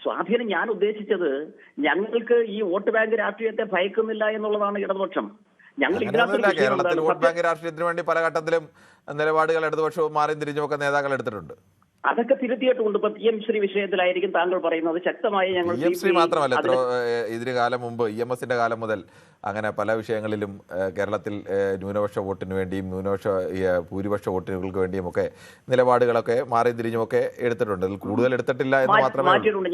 സ്വാധീനം ഞാൻ ഉദ്ദേശിച്ചത് ഞങ്ങൾക്ക് ഈ വോട്ട് ബാങ്ക് രാഷ്ട്രീയത്തെ ഭയക്കുന്നില്ല എന്നുള്ളതാണ് ഇടതുപക്ഷം. കേരളത്തിൽ വോട്ട് ബാങ്ക് രാഷ്ട്രീയത്തിന് വേണ്ടി പല ഘട്ടത്തിലും നിലപാടുകൾ ഇടതുപക്ഷവും മാറി തിരിഞ്ഞുമൊക്കെ നേതാക്കൾ എടുത്തിട്ടുണ്ട്. അതൊക്കെ തിരുത്തിയിട്ടുണ്ട്. ഇപ്പൊ PMശ്രീ വിഷയത്തിലായിരിക്കും താങ്കൾ പറയുന്നത് ശക്തമായി ഞങ്ങൾ PMശ്രീ മാത്രമല്ല, ഇതിന് കാലം മുമ്പ് EMSന്റെ കാലം മുതൽ അങ്ങനെ പല വിഷയങ്ങളിലും കേരളത്തിൽ ന്യൂനപക്ഷ വോട്ടിന് വേണ്ടിയും ഭൂരിപക്ഷ വോട്ടുകൾക്ക് വേണ്ടിയും ഒക്കെ നിലപാടുകളൊക്കെ മാറി തിരിഞ്ഞുമൊക്കെ എടുത്തിട്ടുണ്ട്. അതിൽ കൂടുതൽ എടുത്തിട്ടില്ല എന്ന് മാത്രമേ മാറ്റിയിട്ടുണ്ട്.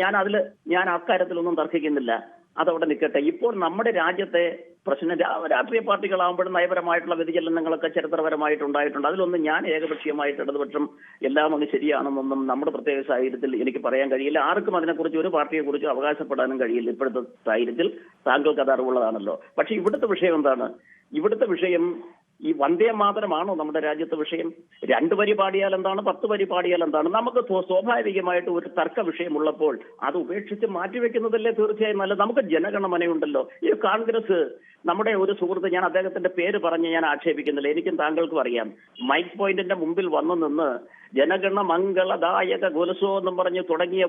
ഞാൻ അക്കാര്യത്തിലൊന്നും തർക്കിക്കുന്നില്ല. അതവിടെ നിൽക്കട്ടെ. ഇപ്പോൾ നമ്മുടെ രാജ്യത്തെ പ്രശ്നം രാഷ്ട്രീയ പാർട്ടികളാകുമ്പോഴും നയപരമായിട്ടുള്ള വ്യതിചലനങ്ങളൊക്കെ ചരിത്രപരമായിട്ടുണ്ടായിട്ടുണ്ട്. അതിലൊന്നും ഞാൻ ഏകപക്ഷീയമായിട്ട് ഇടതുപക്ഷം എല്ലാം അങ്ങ് ശരിയാണെന്നൊന്നും നമ്മുടെ പ്രത്യേക സാഹചര്യത്തിൽ എനിക്ക് പറയാൻ കഴിയില്ല. ആർക്കും അതിനെക്കുറിച്ച് ഒരു പാർട്ടിയെക്കുറിച്ച് അവകാശപ്പെടാനും കഴിയില്ല ഇപ്പോഴത്തെ സാഹചര്യത്തിൽ. താങ്കൾക്ക് അത് അറിവുള്ളതാണല്ലോ. പക്ഷെ ഇവിടുത്തെ വിഷയം എന്താണ്? ഇവിടുത്തെ വിഷയം ഈ വന്ദേ മാതരമാണോ നമ്മുടെ രാജ്യത്തെ വിഷയം? 2 വരി പാടിയാൽ എന്താണ്, 10 വരി പാടിയാൽ എന്താണ്? നമുക്ക് സ്വാഭാവികമായിട്ട് ഒരു തർക്ക വിഷയമുള്ളപ്പോൾ അത് ഉപേക്ഷിച്ച് മാറ്റിവെക്കുന്നതല്ലേ തീർച്ചയായും നല്ലത്. നമുക്ക് ജനഗണമനയുണ്ടല്ലോ. ഈ കോൺഗ്രസ്, നമ്മുടെ ഒരു സുഹൃത്ത്, ഞാൻ അദ്ദേഹത്തിന്റെ പേര് പറഞ്ഞ് ഞാൻ ആക്ഷേപിക്കുന്നില്ല, എനിക്കും താങ്കൾക്കും അറിയാം, മൈക്ക് പോയിന്റിന്റെ മുമ്പിൽ വന്നു നിന്ന് ജനഗണ മംഗളദായക ഗുലസോ എന്നും പറഞ്ഞ് തുടങ്ങിയ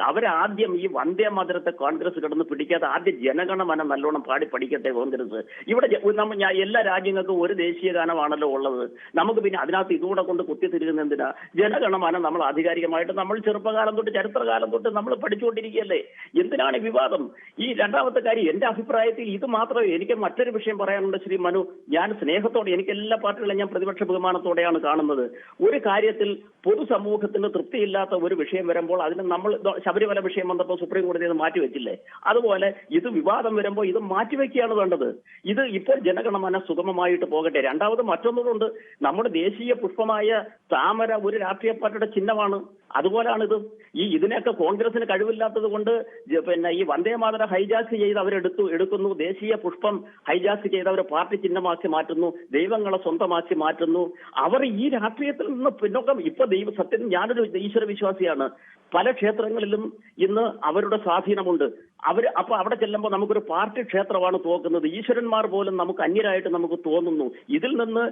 അവരാദ്യം ഈ വന്ദേ മാതരത്തെ കോൺഗ്രസ് കിടന്ന് പിടിക്കാതെ ആദ്യം ജനഗണമന നല്ലോണം പാടി പഠിക്കട്ടെ കോൺഗ്രസ്. ഇവിടെ എല്ലാ രാജ്യങ്ങൾക്കും ഒരു ദേശീയ ഗാനമാണല്ലോ ഉള്ളത്. നമുക്ക് പിന്നെ അതിനകത്ത് ഇതുകൂടെ കൊണ്ട് കുത്തിത്തിരിക്കുന്ന എന്തിനാ? ജനഗണമന നമ്മൾ ആധികാരികമായിട്ട് നമ്മൾ ചെറുപ്പകാലം തൊട്ട് ചരിത്രകാലം തൊട്ട് നമ്മൾ പഠിച്ചുകൊണ്ടിരിക്കുകയല്ലേ. എന്തിനാണ് ഈ വിവാദം? ഈ രണ്ടാമത്തെ കാര്യം, എന്റെ അഭിപ്രായത്തിൽ ഇത് മാത്രമേ. എനിക്ക് മറ്റൊരു വിഷയം പറയാനുണ്ട് ശ്രീ മനു. ഞാൻ സ്നേഹത്തോടെ, എനിക്ക് എല്ലാ പാർട്ടികളെയും ഞാൻ പ്രതിപക്ഷ ബഹുമാനത്തോടെയാണ് കാണുന്നത്. ഒരു കാര്യത്തിൽ പൊതുസമൂഹത്തിന് തൃപ്തിയില്ലാത്ത ഒരു വിഷയം വരുമ്പോൾ അതിന് നമ്മൾ, ശബരിമല വിഷയം വന്നപ്പോൾ സുപ്രീം കോടതി അത് മാറ്റിവെച്ചില്ലേ, അതുപോലെ ഇത് വിവാദം വരുമ്പോൾ ഇത് മാറ്റിവെക്കുകയാണ് വേണ്ടത്. ഇത് ഇപ്പോൾ ജനഗണമന സുഗമമായിട്ട് പോകട്ടെ. രണ്ടാമത് മറ്റൊന്നുകൊണ്ട്, നമ്മുടെ ദേശീയ പുഷ്പമായ താമര ഒരു രാഷ്ട്രീയ പാർട്ടിയുടെ ചിഹ്നമാണ്. അതുപോലാണിത്. ഇതിനെയൊക്കെ കോൺഗ്രസിന് കഴിവില്ലാത്തത് കൊണ്ട് പിന്നെ ഈ വന്ദേ മാതര ഹൈജാക്ക് ചെയ്ത് അവരെടുക്കുന്നു. ദേശീയ പുഷ്പം ഹൈജാക്ക് ചെയ്ത് അവർ പാർട്ടി ചിഹ്നമാക്കി മാറ്റുന്നു, ദൈവങ്ങളെ സ്വന്തമാക്കി മാറ്റുന്നു. അവർ ഈ രാഷ്ട്രീയത്തിൽ നിന്ന് പിന്നോക്കം. ഇപ്പൊ സത്യത്തിൽ ഞാനൊരു ഈശ്വര വിശ്വാസിയാണ്. പല ക്ഷേത്രങ്ങളിലും ഇന്ന് അവരുടെ സ്വാധീനമുണ്ട്. അപ്പൊ അവിടെ ചെല്ലുമ്പോൾ നമുക്കൊരു പാർട്ടി ക്ഷേത്രമാണ് തോക്കുന്നത്. ഈശ്വരന്മാർ പോലും നമുക്ക് അന്യരായിട്ട് നമുക്ക് തോന്നുന്നു. ഇതിൽ നിന്ന്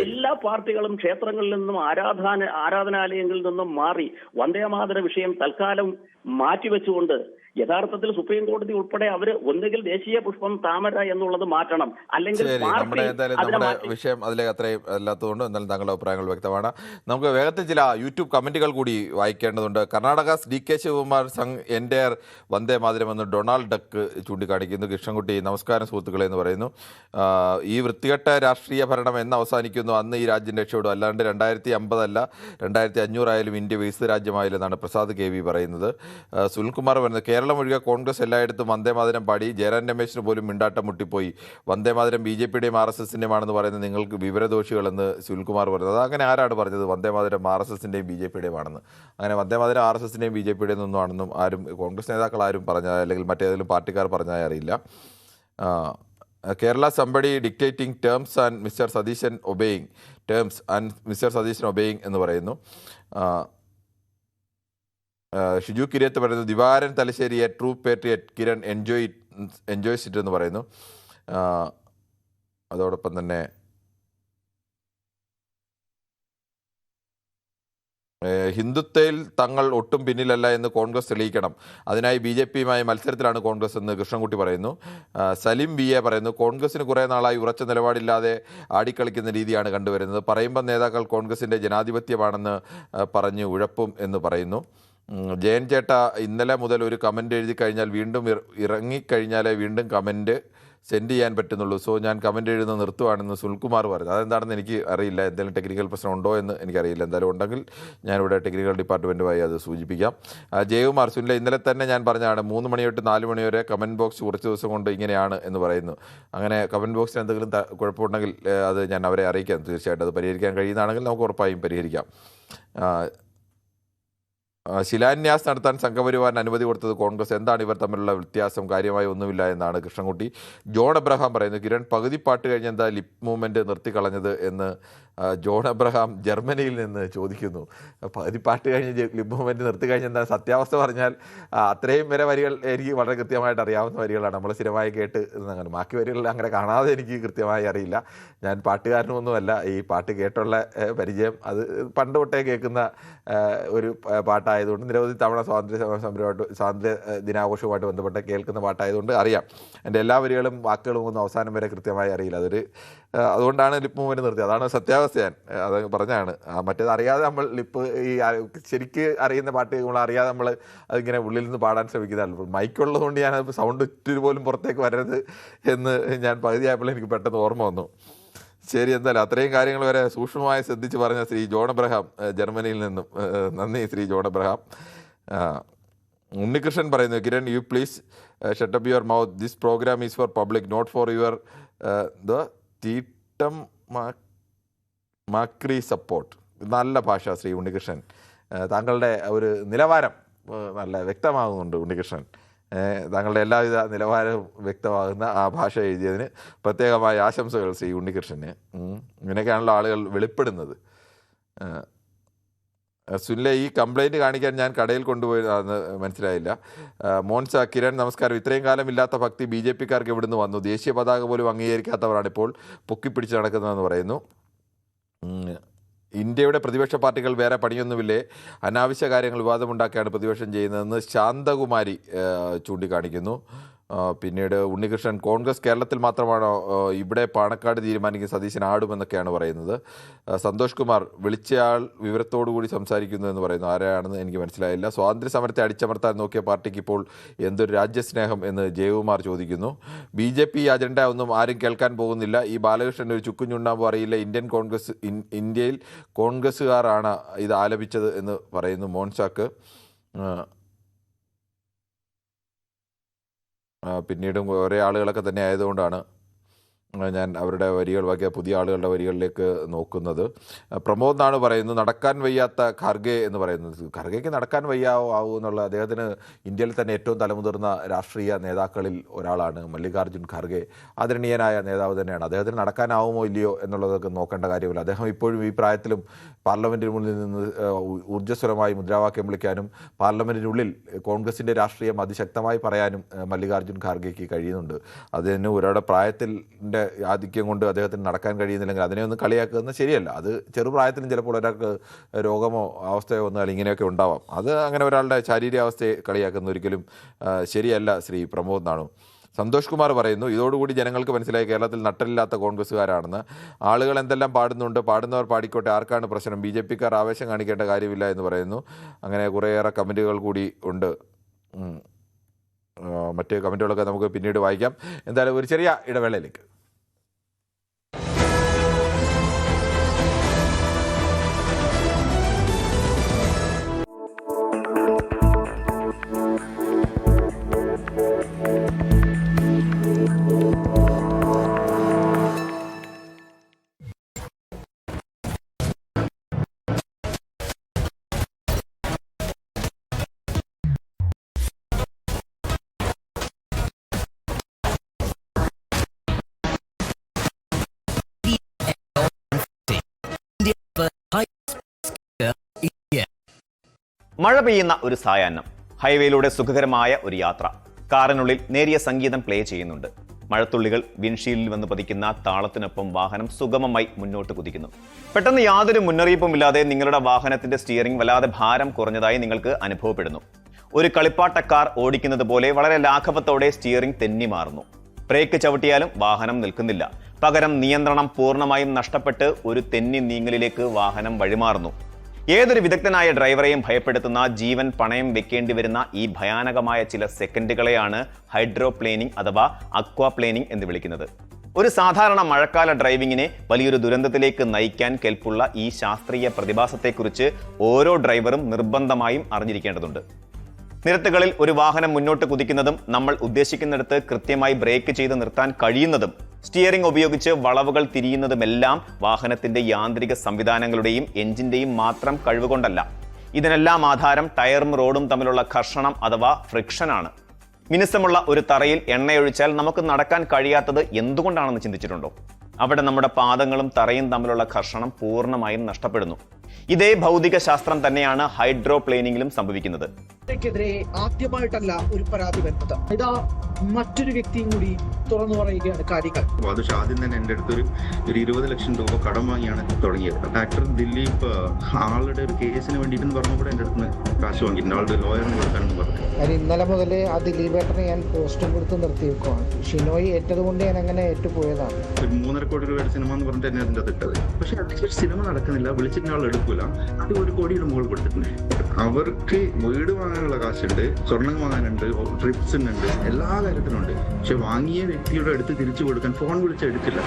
എല്ലാ പാർട്ടികളും ക്ഷേത്രങ്ങളിൽ നിന്നും ആരാധനാലയങ്ങളിൽ നിന്നും മാറി വന്ദേമാതര വിഷയം തൽക്കാലം മാറ്റിവെച്ചുകൊണ്ട് യഥാർത്ഥത്തിൽ സുപ്രീം കോടതി ഉൾപ്പെടെ അവര് ഒന്നുകിൽ ദേശീയ പുഷ്പം താമര എന്നുള്ളത് മാറ്റണം, അല്ലെങ്കിൽ നമ്മുടെ വിഷയം അതിലേക്ക് അത്രയും അല്ലാത്തതുകൊണ്ട് എന്നാലും താങ്കളുടെ അഭിപ്രായങ്ങൾ വ്യക്തമാണ്. നമുക്ക് വേഗത്തിൽ ചില യൂട്യൂബ് കമന്റുകൾ കൂടി വായിക്കേണ്ടതുണ്ട്. കർണാടക DK ശിവകുമാർ സംഘ് എൻഡയർ വന്ദേ മാതരം എന്ന് ഡൊണാൾഡ് ഡക്ക് ചൂണ്ടിക്കാണിക്കുന്നു. കൃഷ്ണൻകുട്ടി നമസ്കാരം സുഹൃത്തുക്കളെ എന്ന് പറയുന്നു. ഈ വൃത്തികെട്ട രാഷ്ട്രീയ ഭരണം എന്ന് അവസാനിക്കുന്നു അന്ന് ഈ രാജ്യം രക്ഷപ്പെടും, അല്ലാണ്ട് 2050 അല്ല 2500 ആയാലും ഇന്ത്യ വികസിത രാജ്യമായില്ലെന്നാണ് പ്രസാദ് KV പറയുന്നത്. സുനിൽകുമാർ പറയുന്നത് കേരളം ഒഴികെ കോൺഗ്രസ് എല്ലായിടത്തും വന്ദേമാതരം പാടി. ജയറാം രമേശിന് പോലും മിണ്ടാട്ടം മുട്ടിപ്പോയി. വന്ദേമാതരം BJPയുടെയും RSSന്റെയും ആണെന്ന് പറയുന്നത് നിങ്ങൾക്ക് വിവരദോഷികളെന്ന് സുനിൽകുമാർ പറയുന്നത്. അതങ്ങനെ ആരാണ് പറഞ്ഞത് വന്ദേമാതരം RSSന്റെയും BJPയുടെയും ആണെന്ന്? അങ്ങനെ വന്ദേമാതരം RSSന്റെയും BJPയുടെയും ഒന്നും ആണെന്നും ആരും കോൺഗ്രസ് നേതാക്കൾ ആരും പറഞ്ഞാൽ അല്ലെങ്കിൽ മറ്റേതെങ്കിലും പാർട്ടിക്കാർ പറഞ്ഞാൽ അറിയില്ല. Kerala somebody dictating terms and mister Satheesan obeying terms and mister Satheesan obeying എന്ന് പറയുന്നു. ഷിജു കിരിയത്ത് പറയുന്നു ദിവാരൻ Thalassery a true patriot Kiran enjoys it എന്ന് പറയുന്നു. അതോടൊപ്പം തന്നെ ഹിന്ദുത്വയിൽ തങ്ങൾ ഒട്ടും പിന്നിലല്ല എന്ന് കോൺഗ്രസ് തെളിയിക്കണം, അതിനായി BJPയുമായി മത്സരത്തിലാണ് കോൺഗ്രസ് എന്ന് കൃഷ്ണൻകുട്ടി പറയുന്നു. സലിം BA പറയുന്നു കോൺഗ്രസിന് കുറേ നാളായി ഉറച്ച നിലപാടില്ലാതെ ആടിക്കളിക്കുന്ന രീതിയാണ് കണ്ടുവരുന്നത്. പറയുമ്പോൾ നേതാക്കൾ കോൺഗ്രസിൻ്റെ ജനാധിപത്യമാണെന്ന് പറഞ്ഞ് ഉഴപ്പും എന്ന് പറയുന്നു. ജയൻ ചേട്ട ഇന്നലെ മുതൽ ഒരു കമൻറ്റ് എഴുതി കഴിഞ്ഞാൽ വീണ്ടും ഇറങ്ങിക്കഴിഞ്ഞാലേ വീണ്ടും കമൻറ്റ് സെൻഡ് ചെയ്യാൻ പറ്റുന്നുള്ളൂ. സോ ഞാൻ കമൻറ്റ് എഴുതുന്നത് നിർത്തുവാണെന്ന് സുനിൽകുമാർ പറഞ്ഞു. അതെന്താണെന്ന് എനിക്ക് അറിയില്ല. എന്തെങ്കിലും ടെക്നിക്കൽ പ്രശ്നം ഉണ്ടോ എന്ന് എനിക്കറിയില്ല. എന്തായാലും ഉണ്ടെങ്കിൽ ഞാനിവിടെ ടെക്നിക്കൽ ഡിപ്പാർട്ട്മെൻറ്റുമായി അത് സൂചിപ്പിക്കാം. ജയകുമാർ സുനില ഇന്നലെ തന്നെ ഞാൻ പറഞ്ഞതാണ് 3 മണി തൊട്ട് 4 മണി വരെ കമൻറ്റ് ബോക്സ് കുറച്ച് ദിവസം കൊണ്ട് ഇങ്ങനെയാണ് എന്ന് പറയുന്നു. അങ്ങനെ കമൻറ്റ് ബോക്സിന് എന്തെങ്കിലും കുഴപ്പമുണ്ടെങ്കിൽ അത് ഞാൻ അവരെ അറിയിക്കാം. തീർച്ചയായിട്ടും അത് പരിഹരിക്കാൻ കഴിയുന്നതാണെങ്കിൽ നമുക്ക് ഉറപ്പായും പരിഹരിക്കാം. ശിലാന്യാസ് നടത്താൻ സംഘപരിവാറിന് അനുമതി കൊടുത്തത് കോൺഗ്രസ്. എന്താണ് ഇവർ തമ്മിലുള്ള വ്യത്യാസം? കാര്യമായി ഒന്നുമില്ല എന്നാണ് കൃഷ്ണൻകുട്ടി. ജോൺ എബ്രഹാം പറയുന്നു കിരൺ പകുതി പാട്ട് കഴിഞ്ഞ് എന്താ ലിപ് മൂവ്മെൻറ്റ് നിർത്തിക്കളഞ്ഞത് എന്ന് ജോൺ എബ്രഹാം ജർമ്മനിയിൽ നിന്ന് ചോദിക്കുന്നു. പകുതി പാട്ട് കഴിഞ്ഞ് ലിപ് മൂവ്മെൻറ്റ് നിർത്തി കഴിഞ്ഞ് എന്താ? സത്യാവസ്ഥ പറഞ്ഞാൽ അത്രയും വരെ വരികൾ എനിക്ക് വളരെ കൃത്യമായിട്ട് അറിയാവുന്ന വരികളാണ്, നമ്മൾ സ്ഥിരമായി കേട്ട് അങ്ങനെ. ബാക്കി വരികൾ അങ്ങനെ കാണാതെ എനിക്ക് കൃത്യമായി അറിയില്ല. ഞാൻ പാട്ടുകാരനൊന്നുമല്ല. ഈ പാട്ട് കേട്ടുള്ള പരിചയം അത് പണ്ട് തൊട്ടേ കേൾക്കുന്ന ഒരു പാട്ടായതുകൊണ്ട്, നിരവധി തവണ സ്വാതന്ത്ര്യ ദിനാഘോഷവുമായിട്ട് ബന്ധപ്പെട്ട് കേൾക്കുന്ന പാട്ടായതുകൊണ്ട് അറിയാം. എൻ്റെ എല്ലാ വരികളും വാക്കുകളും ഒന്നും അവസാനം വരെ കൃത്യമായി അറിയില്ല. അതുകൊണ്ടാണ് ലിപ്പ് മൂവ്മെൻറ്റ് നിർത്തിയത്. അതാണ് സത്യാവസ്ഥ. ഞാൻ അത് പറഞ്ഞാണ്. മറ്റേത് അറിയാതെ നമ്മൾ ലിപ്പ് ഈ ശരിക്ക് അറിയുന്ന പാട്ട് നമ്മൾ അറിയാതെ നമ്മൾ അതിങ്ങനെ ഉള്ളിൽ നിന്ന് പാടാൻ ശ്രമിക്കുന്നതാണ്. മൈക്കുള്ളതുകൊണ്ട് ഞാനത് സൗണ്ട് ഇത്തിരി പോലും പുറത്തേക്ക് വരരുത് എന്ന് ഞാൻ പകുതിയായപ്പോൾ എനിക്ക് പെട്ടെന്ന് ഓർമ്മ വന്നു. ശരി, എന്തായാലും അത്രയും കാര്യങ്ങൾ വരെ സൂക്ഷ്മമായി ശ്രദ്ധിച്ച് പറഞ്ഞ ശ്രീ ജോൺ എബ്രഹാം ജർമ്മനിയിൽ നിന്നും നന്ദി ശ്രീ ജോൺ എബ്രഹാം. ഉണ്ണികൃഷ്ണൻ പറയുന്നു, Kiran you please shut up your mouth, this program is for public not for your തീട്ടം മാക്രി സപ്പോർട്ട്. നല്ല ഭാഷ ശ്രീ ഉണ്ണികൃഷ്ണൻ. താങ്കളുടെ ഒരു നിലവാരം നല്ല വ്യക്തമാകുന്നുണ്ട് ഉണ്ണികൃഷ്ണൻ. താങ്കളുടെ എല്ലാവിധ നിലവാരവും വ്യക്തമാകുന്ന ആ ഭാഷ എഴുതിയതിന് പ്രത്യേകമായ ആശംസകൾ ശ്രീ ഉണ്ണികൃഷ്ണന്. ഇങ്ങനെയൊക്കെയാണല്ലോ ആളുകൾ വെളിപ്പെടുന്നത്. സുനിലെ, ഈ കംപ്ലൈൻറ്റ് കാണിക്കാൻ ഞാൻ കടയിൽ കൊണ്ടുപോയതാണെന്ന് മനസ്സിലായില്ല. മോൻസ, കിരൺ നമസ്കാരം. ഇത്രയും കാലം ഇല്ലാത്ത ഭക്തി ബി ജെ പിക്കാർക്ക് എവിടുന്ന് വന്നു? ദേശീയ പതാക പോലും അംഗീകരിക്കാത്തവരാണ് ഇപ്പോൾ പൊക്കിപ്പിടിച്ച് നടക്കുന്നതെന്ന് പറയുന്നു. ഇന്ത്യയുടെ പ്രതിപക്ഷ പാർട്ടികൾ വേറെ പണിയൊന്നുമില്ലേ, അനാവശ്യ കാര്യങ്ങൾ വിവാദമുണ്ടാക്കിയാണ് പ്രതിപക്ഷം ചെയ്യുന്നതെന്ന് ശാന്തകുമാരി ചൂണ്ടിക്കാണിക്കുന്നു. പിന്നീട് ഉണ്ണികൃഷ്ണൻ, കോൺഗ്രസ് കേരളത്തിൽ മാത്രമാണോ, ഇവിടെ പാണക്കാട് തീരുമാനിക്കുന്ന സതീശൻ ആടുമെന്നൊക്കെയാണ് പറയുന്നത്. സന്തോഷ് കുമാർ, വിളിച്ചയാൾ വിവരത്തോടു കൂടി സംസാരിക്കുന്നു എന്ന് പറയുന്നു. ആരാണെന്ന് എനിക്ക് മനസ്സിലായില്ല. സ്വാതന്ത്ര്യ സമരത്തെ അടിച്ചമർത്താൻ നോക്കിയ പാർട്ടിക്ക് ഇപ്പോൾ എന്തൊരു രാജ്യസ്നേഹം എന്ന് ജയകുമാർ ചോദിക്കുന്നു. ബി ജെ പി അജണ്ട ഒന്നും ആരും കേൾക്കാൻ പോകുന്നില്ല. ഈ ബാലകൃഷ്ണൻ ഒരു ചുക്കും ചുണ്ണാമ്പും അറിയില്ല. ഇന്ത്യയിൽ കോൺഗ്രസ്സുകാരാണ് ഇത് ആലപിച്ചത് എന്ന് പറയുന്നു മോൻസാക്ക്. പിന്നീടും കുറേ ആളുകളൊക്കെ തന്നെ ആയതുകൊണ്ടാണ് ഞാൻ അവരുടെ വരികൾ ബാക്കി പുതിയ ആളുകളുടെ വരികളിലേക്ക് നോക്കുന്നത്. പ്രമോദ് എന്നാണ് പറയുന്നത്, നടക്കാൻ വയ്യാത്ത ഖാർഗെ എന്ന് പറയുന്നത്. ഖാർഗെക്ക് നടക്കാൻ ആവൂ എന്നുള്ള, അദ്ദേഹത്തിന് ഇന്ത്യയിൽ തന്നെ ഏറ്റവും തലമുതിർന്ന രാഷ്ട്രീയ നേതാക്കളിൽ ഒരാളാണ് മല്ലികാർജുൻ ഖാർഗെ. ആദരണീയനായ നേതാവ് തന്നെയാണ്. അദ്ദേഹത്തിന് നടക്കാനാവുമോ ഇല്ലയോ എന്നുള്ളതൊക്കെ നോക്കേണ്ട കാര്യമില്ല. അദ്ദേഹം ഇപ്പോഴും ഈ പ്രായത്തിലും പാർലമെൻറ്റിന് മുന്നിൽ നിന്ന് ഊർജ്ജസ്വരമായി മുദ്രാവാക്യം വിളിക്കാനും പാർലമെൻറ്റിനുള്ളിൽ കോൺഗ്രസിൻ്റെ രാഷ്ട്രീയം അതിശക്തമായി പറയാനും മല്ലികാർജുൻ ഖാർഗെക്ക് കഴിയുന്നുണ്ട്. അതിന് ഒരാളുടെ പ്രായത്തിൻ്റെ ആധിക്യം കൊണ്ട് അദ്ദേഹത്തിന് നടക്കാൻ കഴിയുന്നില്ലെങ്കിൽ അതിനെ ഒന്ന് കളിയാക്കുന്നത് ശരിയല്ല. അത് ചെറുപ്രായത്തിലും ചിലപ്പോൾ ഒരാൾക്ക് രോഗമോ അവസ്ഥയോ വന്നാൽ ഇങ്ങനെയൊക്കെ ഉണ്ടാവാം. അത് അങ്ങനെ ഒരാളുടെ ശാരീരികാവസ്ഥയെ കളിയാക്കുന്ന ഒരിക്കലും ശരിയല്ല ശ്രീ പ്രമോദ് എന്നാണ്. സന്തോഷ് കുമാർ പറയുന്നു, ഇതോടുകൂടി ജനങ്ങൾക്ക് മനസ്സിലായി കേരളത്തിൽ നട്ടലില്ലാത്ത കോൺഗ്രസ്സുകാരാണെന്ന്. ആളുകൾ എന്തെല്ലാം പാടുന്നുണ്ട്, പാടുന്നവർ പാടിക്കോട്ടെ, ആർക്കാണ് പ്രശ്നം, ബി ജെ പിക്കാർ ആവേശം കാണിക്കേണ്ട കാര്യമില്ല എന്ന് പറയുന്നു. അങ്ങനെ കുറേയേറെ കമൻറ്റുകൾ കൂടി ഉണ്ട്. മറ്റ് കമൻറ്റുകളൊക്കെ നമുക്ക് പിന്നീട് വായിക്കാം. എന്തായാലും ഒരു ചെറിയ ഇടവേളയിലേക്ക്. മഴ പെയ്യുന്ന ഒരു സായാഹ്നം, ഹൈവേയിലൂടെ സുഖകരമായ ഒരു യാത്ര. കാറിനുള്ളിൽ നേരിയ സംഗീതം പ്ലേ ചെയ്യുന്നുണ്ട്. മഴത്തുള്ളികൾ വിൻഷീൽഡിൽ വന്ന് പതിക്കുന്ന താളത്തിനൊപ്പം വാഹനം സുഗമമായി മുന്നോട്ട് കുതിക്കുന്നു. പെട്ടെന്ന് യാതൊരു മുന്നറിയിപ്പുമില്ലാതെ നിങ്ങളുടെ വാഹനത്തിന്റെ സ്റ്റിയറിംഗ് വല്ലാതെ ഭാരം കുറഞ്ഞതായി നിങ്ങൾക്ക് അനുഭവപ്പെടുന്നു. ഒരു കളിപ്പാട്ട കാർ ഓടിക്കുന്നത് പോലെ വളരെ ലാഘവത്തോടെ സ്റ്റിയറിംഗ് തെന്നി മാറുന്നു. ബ്രേക്ക് ചവിട്ടിയാലും വാഹനം നിൽക്കുന്നില്ല. പകരം നിയന്ത്രണം പൂർണ്ണമായും നഷ്ടപ്പെട്ട് ഒരു തെന്നി നീങ്ങലിലേക്ക് വാഹനം വഴിമാറുന്നു. ഏതൊരു വിദഗ്ധനായ ഡ്രൈവറെയും ഭയപ്പെടുത്തുന്ന, ജീവൻ പണയം വെക്കേണ്ടി വരുന്ന ഈ ഭയാനകമായ ചില സെക്കൻഡുകളെയാണ് ഹൈഡ്രോപ്ലേനിംഗ് അഥവാ അക്വാപ്ലേനിംഗ് എന്ന് വിളിക്കുന്നത്. ഒരു സാധാരണ മഴക്കാല ഡ്രൈവിങ്ങിനെ വലിയൊരു ദുരന്തത്തിലേക്ക് നയിക്കാൻ കെൽപ്പുള്ള ഈ ശാസ്ത്രീയ പ്രതിഭാസത്തെക്കുറിച്ച് ഓരോ ഡ്രൈവറും നിർബന്ധമായും അറിഞ്ഞിരിക്കേണ്ടതുണ്ട്. നിരത്തുകളിൽ ഒരു വാഹനം മുന്നോട്ട് കുതിക്കുന്നതും നമ്മൾ ഉദ്ദേശിക്കുന്നിടത്ത് കൃത്യമായി ബ്രേക്ക് ചെയ്ത് നിർത്താൻ കഴിയുന്നതും സ്റ്റിയറിംഗ് ഉപയോഗിച്ച് വളവുകൾ തിരിയുന്നതുമെല്ലാം വാഹനത്തിന്റെ യാന്ത്രിക സംവിധാനങ്ങളുടെയും എഞ്ചിന്റെയും മാത്രം കഴിവുകൊണ്ടല്ല. ഇതിനെല്ലാം ആധാരം ടയറും റോഡും തമ്മിലുള്ള ഘർഷണം അഥവാ ഫ്രിക്ഷനാണ്. മിനുസമുള്ള ഒരു തറയിൽ എണ്ണയൊഴിച്ചാൽ നമുക്ക് നടക്കാൻ കഴിയാത്തത് എന്തുകൊണ്ടാണെന്ന് ചിന്തിച്ചിട്ടുണ്ടോ? അവിടെ നമ്മുടെ പാദങ്ങളും തറയും തമ്മിലുള്ള ഘർഷണം പൂർണ്ണമായും നഷ്ടപ്പെടുന്നു. ഇതേ ഭൗതിക ശാസ്ത്രം തന്നെയാണ് ഹൈഡ്രോപ്ലേനിങ്ങിലും സംഭവിക്കുന്നത്. െതിരെ ആദ്യമായിട്ടല്ല ഒരു പരാതി വരുന്നത്. ഇതാ മറ്റൊരു വ്യക്തിയും കൂടി തുറന്നു പറയുകയാണ് കാര്യങ്ങൾ. വാദുഷ ആദ്യം തന്നെ എൻ്റെ അടുത്തൊരു 20 ലക്ഷം രൂപ കടം വാങ്ങിയാണ് തുടങ്ങിയത്. ഡോക്ടർ ദിലീപ് ആളുടെ ഒരു കേസിന് വേണ്ടിയിട്ട് പറഞ്ഞപ്പോൾ എൻ്റെ അടുത്ത് കാശ് വാങ്ങിയിട്ടുണ്ട്. ആളുടെ ലോയറിന് കൊടുക്കാനെന്ന് പറഞ്ഞു. ഇന്നലെ മുതൽ ആ ദിലീപേട്ടനെ ഞാൻ പോസ്റ്റും കൊടുത്ത് നിർത്തി വെക്കുവാണ്. ഷിനോയി ഏറ്റതുകൊണ്ട് ഞാൻ അങ്ങനെ ഏറ്റുപോയതാണ്. ഒരു 3.5 കോടി രൂപയുടെ സിനിമ എന്ന് പറഞ്ഞിട്ട് എന്നെ അതിൻ്റെ അതിട്ടത്. പക്ഷെ അതിൽ സിനിമ നടക്കുന്നില്ല, വിളിച്ചിട്ട് ആൾ എടുക്കൂല. അത് 1 കോടിയുടെ മുകളിൽ കൊടുത്തിട്ടുണ്ട്. അവർക്ക് വീട് വാങ്ങാനുള്ള കാശുണ്ട്, സ്വർണം വാങ്ങാനുണ്ട്, ട്രിപ്സിനുണ്ട്, എല്ലാ കാര്യത്തിനുണ്ട്. പക്ഷെ വാങ്ങിയ വ്യക്തിയുടെ അടുത്ത് തിരിച്ചു കൊടുക്കാൻ ഫോൺ വിളിച്ച് എടുക്കില്ല.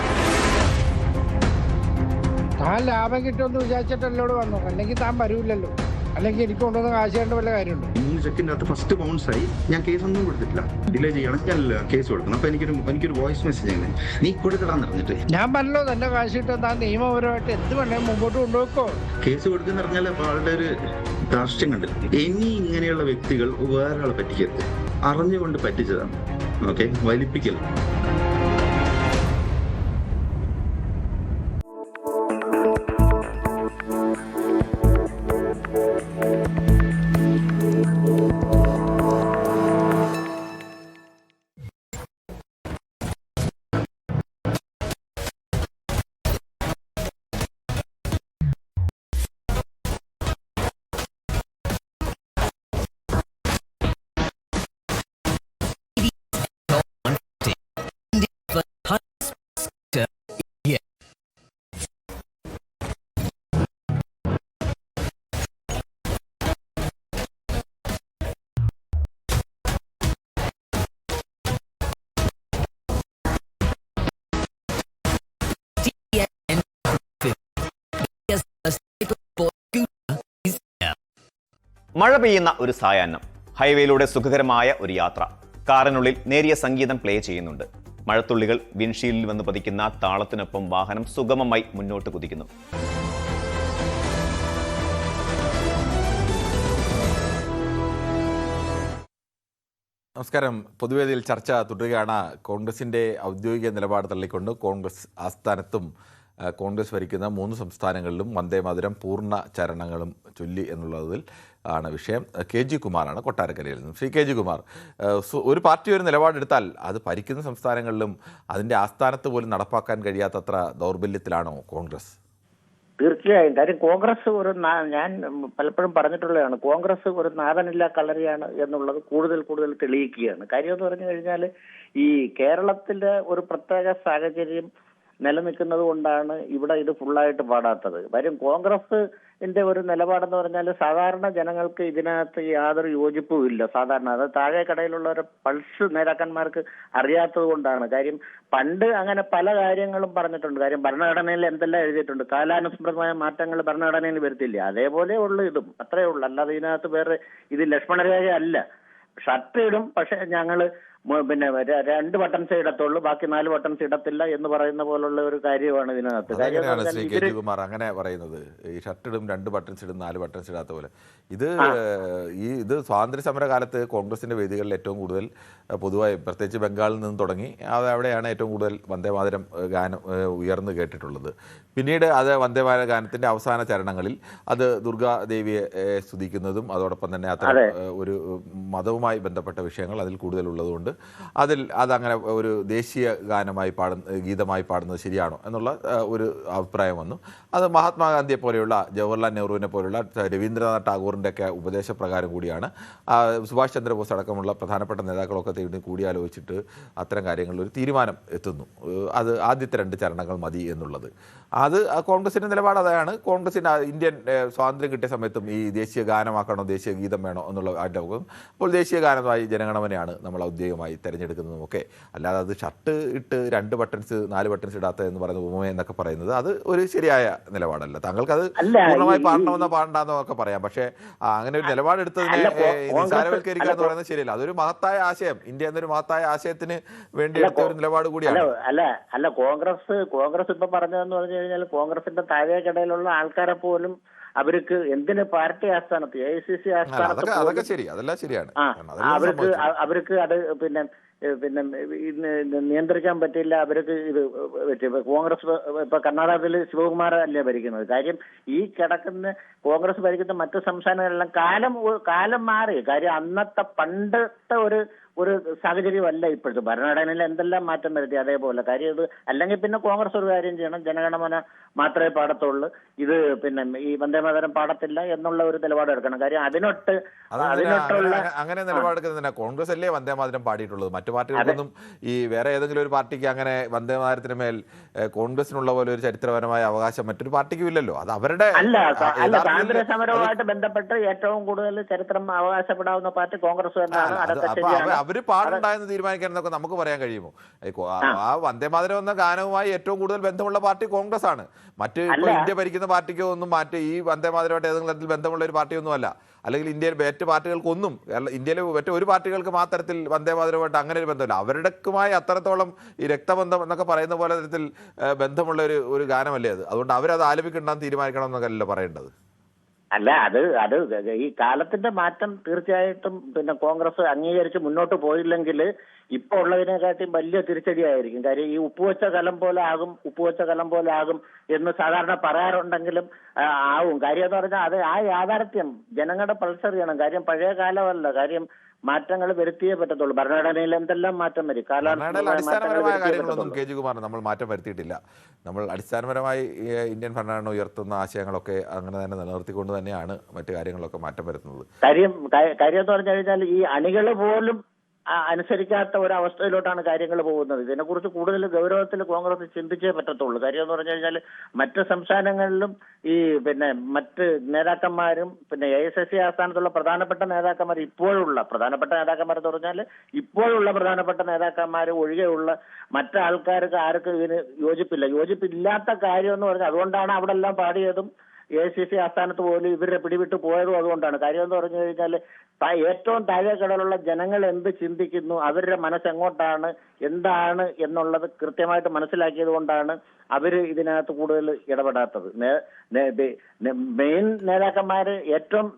താൻ ലാഭം കിട്ടുമെന്ന് വിചാരിച്ചിട്ട് എന്നോട് വന്നു, അല്ലെങ്കിൽ താൻ വരൂല്ലല്ലോ. അല്ലെങ്കിൽ എനിക്ക് കൊണ്ടുവന്ന കാശ് കണ്ട വല്ല കാര്യമുണ്ട്. 3 സെക്കൻഡ് അകത്ത് ഫസ്റ്റ് ബൗൺസ് ആയി. ഞാൻ കേസ് ഒന്നും കൊടുത്തിട്ടില്ല. ഡിലേ ചെയ്യണം, ഞാൻ കേസ് കൊടുക്കണം. അപ്പൊ എനിക്കൊരു വോയിസ് മെസ്സേജ് ആണ്, നീ കൊടുക്കടാന്ന് പറഞ്ഞിട്ട്. ഞാൻ പറഞ്ഞല്ലോ തന്നെ കാശ് കിട്ടും, താൻ നിയമപരമായിട്ട് എന്ത് വേണേ മുമ്പോട്ട് കൊണ്ടുപോക്കോ. കേസ് കൊടുക്കുന്ന പറഞ്ഞാൽ ആളുടെ ഒരു ധാർഷ്ട്യം കണ്ടില്ല. ഇനി ഇങ്ങനെയുള്ള വ്യക്തികൾ വേറൊരാളെ പറ്റിക്കരുത്. അറിഞ്ഞുകൊണ്ട് പറ്റിച്ചതാണ്. ഓക്കെ, വലിപ്പിക്കൽ. മഴ പെയ്യുന്ന ഒരു സായാഹ്നം, ഹൈവേയിലൂടെ സുഖകരമായ ഒരു യാത്ര. കാറിനുള്ളിൽ നേരിയ സംഗീതം പ്ലേ ചെയ്യുന്നുണ്ട്. മഴത്തുള്ളികൾ വിൻഷീൽഡിൽ വന്ന് പതിക്കുന്ന താളത്തിനൊപ്പം വാഹനം സുഗമമായി മുന്നോട്ട് കുതിക്കുന്നു. നമസ്കാരം. പൊതുവേദിയിൽ ചർച്ച തുടരുകയാണ്. കോൺഗ്രസിൻ്റെ ഔദ്യോഗിക നിലപാട് തള്ളിക്കൊണ്ട് കോൺഗ്രസ് ആസ്ഥാനത്തും കോൺഗ്രസ് ഭരിക്കുന്ന 3 സംസ്ഥാനങ്ങളിലും വന്ദേമാതരം പൂർണ്ണ ചരണങ്ങളും ചൊല്ലി എന്നുള്ളതിൽ ആണ് വിഷയം. KG കുമാറാണ് കൊട്ടാരക്കരയിൽ നിന്നും. ശ്രീ KG കുമാർ, ഒരു പാർട്ടി ഒരു നിലപാടെടുത്താൽ അത് ഭരിക്കുന്ന സംസ്ഥാനങ്ങളിലും അതിൻ്റെ ആസ്ഥാനത്ത് പോലും നടപ്പാക്കാൻ കഴിയാത്തത്ര ദൗർബല്യത്തിലാണോ കോൺഗ്രസ്? തീർച്ചയായും. കാര്യം കോൺഗ്രസ് ഞാൻ പലപ്പോഴും പറഞ്ഞിട്ടുള്ളതാണ്, കോൺഗ്രസ് ഒരു നാഥനില്ല കളരിയാണ് എന്നുള്ളത് കൂടുതൽ തെളിയിക്കുകയാണ്. കാര്യം എന്ന് പറഞ്ഞു കഴിഞ്ഞാൽ ഈ കേരളത്തിലെ ഒരു പ്രത്യേക സാഹചര്യം നിലനിൽക്കുന്നത് കൊണ്ടാണ് ഇവിടെ ഇത് ഫുള്ളായിട്ട് പാടാത്തത്. കാര്യം കോൺഗ്രസിന്റെ ഒരു നിലപാടെന്ന് പറഞ്ഞാൽ സാധാരണ ജനങ്ങൾക്ക് ഇതിനകത്ത് യാതൊരു യോജിപ്പും ഇല്ല. സാധാരണ അത് താഴെ കടയിലുള്ള ഒരു പൾസ് നേതാക്കന്മാർക്ക് അറിയാത്തത് കൊണ്ടാണ്. കാര്യം പണ്ട് അങ്ങനെ പല കാര്യങ്ങളും പറഞ്ഞിട്ടുണ്ട്. കാര്യം ഭരണഘടനയിൽ എന്തെല്ലാം എഴുതിയിട്ടുണ്ട്, കാലാനുസൃതമായ മാറ്റങ്ങൾ ഭരണഘടനയിൽ വരുത്തില്ല. അതേപോലെ ഉള്ളു ഇതും, അത്രേ ഉള്ളൂ. അല്ലാതെ ഇതിനകത്ത് വേറെ ഇത് ലക്ഷ്മണരേഖ അല്ല. ഷർട്ട് ഇടും, പക്ഷെ ഞങ്ങള് 2 ബട്ടൺസ് ഇടത്തുള്ളൂ, ബാക്കി 4 ബട്ടൺസ് ഇടത്തില്ല എന്ന് പറയുന്ന പോലുള്ള ഒരു കാര്യമാണ് ഇതിനകത്ത്. ശ്രീ KG കുമാർ അങ്ങനെ പറയുന്നത്, ഈ ഷർട്ട് ഇടും 2 ബട്ടൺസ് ഇടും 4 ബട്ടൺസ് ഇടാത്ത പോലെ. ഇത് സ്വാതന്ത്ര്യ സമര കാലത്ത് കോൺഗ്രസിന്റെ വേദികളിൽ ഏറ്റവും കൂടുതൽ പൊതുവായി പ്രത്യേകിച്ച് ബംഗാളിൽ നിന്ന് തുടങ്ങി അവിടെയാണ് ഏറ്റവും കൂടുതൽ വന്ദേമാതരം ഗാനം ഉയർന്നു കേട്ടിട്ടുള്ളത്. പിന്നീട് അത് വന്ദേമാതര ഗാനത്തിന്റെ അവസാന ചരണങ്ങളിൽ അത് ദുർഗാദേവിയെ സ്തുതിക്കുന്നതും അതോടൊപ്പം തന്നെ അത്തരം ഒരു മതവുമായി ബന്ധപ്പെട്ട വിഷയങ്ങൾ അതിൽ കൂടുതലുള്ളതുകൊണ്ട് അതങ്ങനെ ഒരു ദേശീയ ഗീതമായി പാടുന്നത് ശരിയാണോ എന്നുള്ള ഒരു അഭിപ്രായം വന്നു. അത് മഹാത്മാഗാന്ധിയെ പോലെയുള്ള ജവഹർലാൽ നെഹ്റുവിനെ പോലുള്ള രവീന്ദ്രനാഥ് ടാഗോറിൻ്റെ ഒക്കെ ഉപദേശപ്രകാരം കൂടിയാണ്. സുഭാഷ് ചന്ദ്രബോസ് അടക്കമുള്ള പ്രധാനപ്പെട്ട നേതാക്കളൊക്കെ കൂടിയാലോചിച്ചിട്ട് അത്തരം കാര്യങ്ങളിൽ ഒരു തീരുമാനം എത്തുന്നു. അത് ആദ്യത്തെ 2 ചരണങ്ങൾ മതി എന്നുള്ളത്. അത് കോൺഗ്രസിൻ്റെ നിലപാട് അതാണ്. കോൺഗ്രസിന് ഇന്ത്യൻ സ്വാതന്ത്ര്യം കിട്ടിയ സമയത്തും ഈ ദേശീയ ഗാനമാക്കണോ ദേശീയ ഗീതം വേണോ എന്നുള്ള അപ്പോൾ ദേശീയ ഗാനമായി ജനഗണമനയാണ് നമ്മൾ ഔദ്യോഗികമായി തിരഞ്ഞെടുക്കുന്നതും ഒക്കെ. അല്ലാതെ അത് ഷർട്ട് ഇട്ട് 2 ബട്ടൺസ് 4 ബട്ടൺസ് ഇടാത്ത എന്ന് പറയുന്നത് ഉപമ എന്നൊക്കെ പറയുന്നത് അത് ഒരു ശരിയായ നിലപാടല്ല. താങ്കൾക്ക് അത് പൂർണ്ണമായി പാടണമെന്നോ പാടണ്ടെന്നോ ഒക്കെ പറയാം. പക്ഷേ അങ്ങനെ ഒരു നിലപാടെടുത്തതിനെ നിസാരവൽക്കരിക്കുക എന്ന് പറയുന്നത് ശരിയല്ല. അതൊരു മഹത്തായ ആശയം, ഇന്ത്യ എന്നൊരു മഹത്തായ ആശയത്തിന് വേണ്ടി എടുത്ത ഒരു നിലപാട് കൂടിയാണ്. അല്ല കോൺഗ്രസ് ഇപ്പൊ പറഞ്ഞതെന്ന് പറഞ്ഞു കഴിഞ്ഞാൽ കോൺഗ്രസിന്റെ താഴേക്കിടയിലുള്ള ആൾക്കാരെ പോലും അവർക്ക് എന്തിന് പാർട്ടി ആസ്ഥാനത്ത് AICC ആസ്ഥാനത്ത് അവർക്ക് അത് പിന്നെ നിയന്ത്രിക്കാൻ പറ്റില്ല. അവർക്ക് ഇത് കോൺഗ്രസ് ഇപ്പൊ കർണാടകത്തിൽ ശിവകുമാർ അല്ലേ ഭരിക്കുന്നത്. കാര്യം ഈ കിടക്കുന്ന കോൺഗ്രസ് ഭരിക്കുന്ന മറ്റു സംസ്ഥാനങ്ങളിലെല്ലാം കാലം മാറി. കാര്യം അന്നത്തെ പണ്ടത്തെ ഒരു സാഹചര്യമല്ല ഇപ്പോഴത്തെ. ഭരണഘടനയിൽ എന്തെല്ലാം മാറ്റം വരുത്തി അതേപോലെ. കാര്യം ഇത് അല്ലെങ്കിൽ പിന്നെ കോൺഗ്രസ് ഒരു കാര്യം ചെയ്യണം, ജനഗണമന മാത്രമേ പാടത്തുള്ളൂ, ഇത് പിന്നെ ഈ വന്ദേമാതരം പാടത്തില്ല എന്നുള്ള ഒരു നിലപാടെടുക്കണം. കാര്യം അതിനൊട്ടുള്ള അങ്ങനെ നിലപാടെടുക്കുന്നതിനാ കോൺഗ്രസ് അല്ലേ വന്ദേമാതരം പാടിയിട്ടുള്ളത്. മറ്റു പാർട്ടികൾക്കൊന്നും ഈ വേറെ ഏതെങ്കിലും ഒരു പാർട്ടിക്ക് അങ്ങനെ വന്ദേമാതരത്തിന് മേൽ കോൺഗ്രസിനുള്ള പോലെ ഒരു ചരിത്രപരമായ അവകാശം മറ്റൊരു പാർട്ടിക്കും ഇല്ലല്ലോ. അത് അവരുടെ സ്വാതന്ത്ര്യ സമരവുമായിട്ട് ബന്ധപ്പെട്ട് ഏറ്റവും കൂടുതൽ ചരിത്രം അവകാശപ്പെടാവുന്ന പാർട്ടി കോൺഗ്രസ് തന്നെയാണ്. അതൊക്കെ ശരിയാണ്. അവര് പാടുണ്ടായെന്ന് തീരുമാനിക്കാൻ എന്നൊക്കെ നമുക്ക് പറയാൻ കഴിയുമോ? ആ വന്ദേമാതരം എന്ന ഗാനവുമായി ഏറ്റവും കൂടുതൽ ബന്ധമുള്ള പാർട്ടി കോൺഗ്രസ് ആണ്. മറ്റ് ഇപ്പോൾ ഇന്ത്യ ഭരിക്കുന്ന പാർട്ടിക്കോ ഒന്നും ഈ വന്ദേമാതരമായിട്ട് ഏതെങ്കിലും തരത്തിൽ ബന്ധമുള്ള ഒരു പാർട്ടിയൊന്നും അല്ല. അല്ലെങ്കിൽ ഇന്ത്യയിൽ മറ്റ് പാർട്ടികൾക്കൊന്നും, ഇന്ത്യയിലെ മറ്റു ഒരു പാർട്ടികൾക്കും ആ തരത്തിൽ വന്ദേമാതരമായിട്ട് അങ്ങനെ ഒരു ബന്ധമില്ല. അവരുടെക്കുമായി അത്രത്തോളം ഈ രക്തബന്ധം എന്നൊക്കെ പറയുന്ന പോലെ തരത്തിൽ ബന്ധമുള്ള ഒരു ഗാനമല്ലേ അത്. അതുകൊണ്ട് അവരത് ആലപിക്കണ്ടെന്ന് തീരുമാനിക്കണം എന്നൊക്കെയല്ലോ പറയേണ്ടത്. അല്ല, അത് ഈ കാലത്തിന്റെ മാറ്റം തീർച്ചയായിട്ടും പിന്നെ കോൺഗ്രസ് അംഗീകരിച്ച് മുന്നോട്ട് പോയില്ലെങ്കിൽ ഇപ്പൊ ഉള്ളതിനെക്കാട്ടിയും വലിയ തിരിച്ചടിയായിരിക്കും. കാര്യം ഈ ഉപ്പുവെച്ച കലം പോലെ ആകും എന്ന് സാധാരണ പറയാറുണ്ടെങ്കിലും ആവും. കാര്യം എന്ന് പറഞ്ഞാൽ അത് ആ യാഥാർത്ഥ്യം ജനങ്ങളുടെ പൾസറിയണം. കാര്യം പഴയ കാലമല്ല, കാര്യം മാറ്റങ്ങൾ വരുത്തിയേ പറ്റത്തുള്ളൂ. ഭരണഘടനയിൽ എന്തെല്ലാം മാറ്റം വരും, അടിസ്ഥാനപരമായ കാര്യങ്ങളൊന്നും കെ ജി കുമാറിന് നമ്മൾ മാറ്റം വരുത്തിയിട്ടില്ല. നമ്മൾ അടിസ്ഥാനപരമായി ഇന്ത്യൻ ഭരണഘടന ഉയർത്തുന്ന ആശയങ്ങളൊക്കെ അങ്ങനെ തന്നെ നിലനിർത്തിക്കൊണ്ട് തന്നെയാണ് മറ്റു കാര്യങ്ങളൊക്കെ മാറ്റം വരുത്തുന്നത്. കാര്യം എന്ന് പറഞ്ഞു കഴിഞ്ഞാൽ ഈ അണികൾ പോലും അനുസരിക്കാത്ത ഒരവസ്ഥയിലോട്ടാണ് കാര്യങ്ങൾ പോകുന്നത്. ഇതിനെക്കുറിച്ച് കൂടുതൽ ഗൗരവത്തിൽ കോൺഗ്രസ് ചിന്തിച്ചേ പറ്റത്തുള്ളൂ. കാര്യം എന്ന് പറഞ്ഞു കഴിഞ്ഞാൽ മറ്റ് സംസ്ഥാനങ്ങളിലും ഈ പിന്നെ മറ്റ് നേതാക്കന്മാരും പിന്നെ AICC ആസ്ഥാനത്തുള്ള പ്രധാനപ്പെട്ട നേതാക്കന്മാർ ഇപ്പോഴുള്ള പ്രധാനപ്പെട്ട നേതാക്കന്മാരെന്ന് പറഞ്ഞാൽ ഇപ്പോഴുള്ള പ്രധാനപ്പെട്ട നേതാക്കന്മാർ ഒഴികെയുള്ള മറ്റാൾക്കാർക്ക് ആർക്കും ഇതിന് യോജിപ്പില്ലാത്ത കാര്യം എന്ന് പറഞ്ഞാൽ അതുകൊണ്ടാണ് അവിടെ എല്ലാം പാടിയതും AICC ആസ്ഥാനത്ത് പോലും ഇവരെ പിടിവിട്ട് പോയതും അതുകൊണ്ടാണ്. കാര്യം എന്ന് പറഞ്ഞു കഴിഞ്ഞാൽ ഏറ്റവും താഴെ കടലുള്ള ജനങ്ങൾ എന്ത് ചിന്തിക്കുന്നു, അവരുടെ മനസ്സെങ്ങോട്ടാണ്, എന്താണ് എന്നുള്ളത് കൃത്യമായിട്ട് മനസ്സിലാക്കിയത് കൊണ്ടാണ് അവര് ഇതിനകത്ത് കൂടുതൽ ഇടപെടാത്തത്. മെയിൻ നേതാക്കന്മാര്, ഏറ്റവും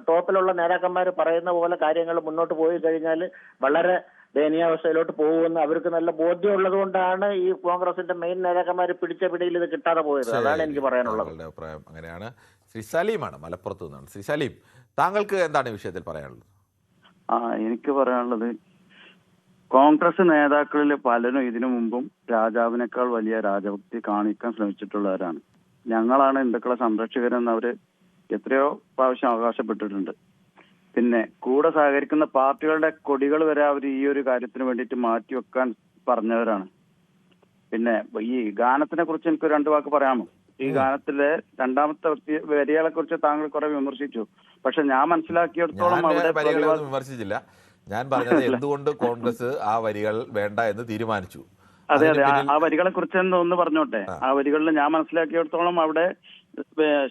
ടോപ്പിലുള്ള നേതാക്കന്മാര് പറയുന്ന പോലെ കാര്യങ്ങൾ മുന്നോട്ട് പോയി കഴിഞ്ഞാൽ വളരെ ദയനീയാവസ്ഥയിലോട്ട് പോകുമെന്ന് അവർക്ക് നല്ല ബോധ്യമുള്ളത് കൊണ്ടാണ് ഈ കോൺഗ്രസിന്റെ മെയിൻ നേതാക്കന്മാർ പിടിച്ച പിടിയിൽ ഇത് കിട്ടാതെ പോയത്. അതാണ് എനിക്ക് പറയാനുള്ളത്. അഭിപ്രായം അങ്ങനെയാണ്. ശ്രീ സലീമാണ് മലപ്പുറത്ത് നിന്നാണ്. ശ്രീ സലീം, താങ്കൾക്ക് എന്താണ് ഈ വിഷയത്തിൽ പറയാനുള്ളത്? എനിക്ക് പറയാനുള്ളത്, കോൺഗ്രസ് നേതാക്കളിൽ പലരും ഇതിനു മുമ്പും രാജാവിനേക്കാൾ വലിയ രാജഭക്തി കാണിക്കാൻ ശ്രമിച്ചിട്ടുള്ളവരാണ്. ഞങ്ങളാണ് ഹിന്ദുക്കളെ സംരക്ഷകരെന്ന് അവര് എത്രയോ പ്രാവശ്യം അവകാശപ്പെട്ടിട്ടുണ്ട്. പിന്നെ കൂടെ സഹകരിക്കുന്ന പാർട്ടികളുടെ കൊടികൾ വരെ അവർ ഈ ഒരു കാര്യത്തിന് വേണ്ടിയിട്ട് മാറ്റിവെക്കാൻ പറഞ്ഞവരാണ്. പിന്നെ ഈ ഗാനത്തിനെ കുറിച്ച് എനിക്ക് 2 വാക്ക് പറയാമോ? ഈ ഗാനത്തിലെ രണ്ടാമത്തെ വരികളെ കുറിച്ച് താങ്കൾ കുറെ വിമർശിച്ചു. പക്ഷെ ഞാൻ മനസ്സിലാക്കിയിടത്തോളം വിമർശിച്ചില്ല. ഞാൻ പറഞ്ഞത് എന്തുകൊണ്ട് കോൺഗ്രസ് ആ വരികൾ വേണ്ട എന്ന് തീരുമാനിച്ചു. അതെ, ആ വരികളെ കുറിച്ച് ഒന്ന് പറഞ്ഞോട്ടെ. ആ വരികളിൽ ഞാൻ മനസ്സിലാക്കിയിടത്തോളം അവിടെ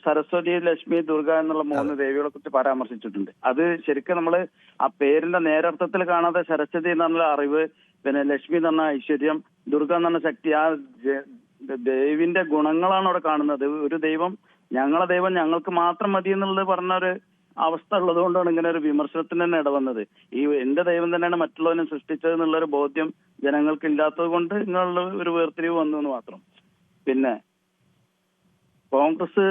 സരസ്വതി, ലക്ഷ്മി, ദുർഗ എന്നുള്ള 3 ദേവികളെ കുറിച്ച് പരാമർശിച്ചിട്ടുണ്ട്. അത് ശരിക്കും നമ്മള് ആ പേരിന്റെ നേരർത്ഥത്തിൽ കാണാതെ സരസ്വതി എന്ന് പറഞ്ഞ അറിവ്, പിന്നെ ലക്ഷ്മി എന്ന് പറഞ്ഞ ഐശ്വര്യം, ദുർഗ എന്ന് പറഞ്ഞ ശക്തി, ആ ദേവിന്റെ ഗുണങ്ങളാണ് അവിടെ കാണുന്നത്. ഒരു ദൈവം, ഞങ്ങളെ ദൈവം ഞങ്ങൾക്ക് മാത്രം മതി എന്നുള്ളത് പറഞ്ഞൊരു അവസ്ഥ ഉള്ളത് കൊണ്ടാണ് ഇങ്ങനെ ഒരു വിമർശനത്തിന് തന്നെ ഇടവന്നത്. ഈ എന്റെ ദൈവം തന്നെയാണ് മറ്റുള്ളവനെ സൃഷ്ടിച്ചത് എന്നുള്ളൊരു ബോധ്യം ജനങ്ങൾക്ക് ഇല്ലാത്തത് കൊണ്ട് ഇങ്ങനെയുള്ള ഒരു വേർതിരിവ് വന്നു എന്ന് മാത്രം. പിന്നെ കോൺഗ്രസ്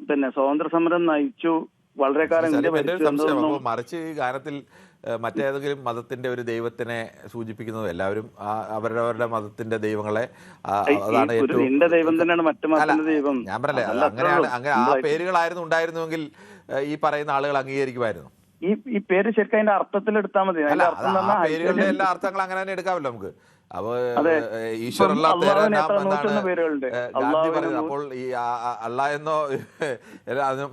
പിന്നെ സ്വാതന്ത്ര്യ സമരം നയിച്ചു, വളരെ കാലം മറിച്ച് ഈ ഗാനത്തിൽ മറ്റേതെങ്കിലും മതത്തിന്റെ ഒരു ദൈവത്തിനെ സൂചിപ്പിക്കുന്നത് എല്ലാവരും അവരവരുടെ മതത്തിന്റെ ദൈവങ്ങളെ അതാണ് ഏറ്റവും. എന്റെ ദൈവം തന്നെയാണ് മറ്റു മതത്തിന്റെ ദൈവം. ഞാൻ പറയല്ലേ, അങ്ങനെയാണ്. അങ്ങനെ ആ പേരുകളായിരുന്നു ഉണ്ടായിരുന്നുവെങ്കിൽ ഈ പറയുന്ന ആളുകൾ അംഗീകരിക്കുമായിരുന്നു. ഈ പേര് ശരിക്കും അതിന്റെ അർത്ഥത്തിൽ എടുത്താൽ മതി. പേരുകളുടെ എല്ലാ അർത്ഥങ്ങളും അങ്ങനെ തന്നെ എടുക്കാമല്ലോ നമുക്ക്. അപ്പൊ ഈശ്വരല്ല ഗാന്ധി പറയുന്നത്. അപ്പോൾ ഈ അള്ളാ എന്നോ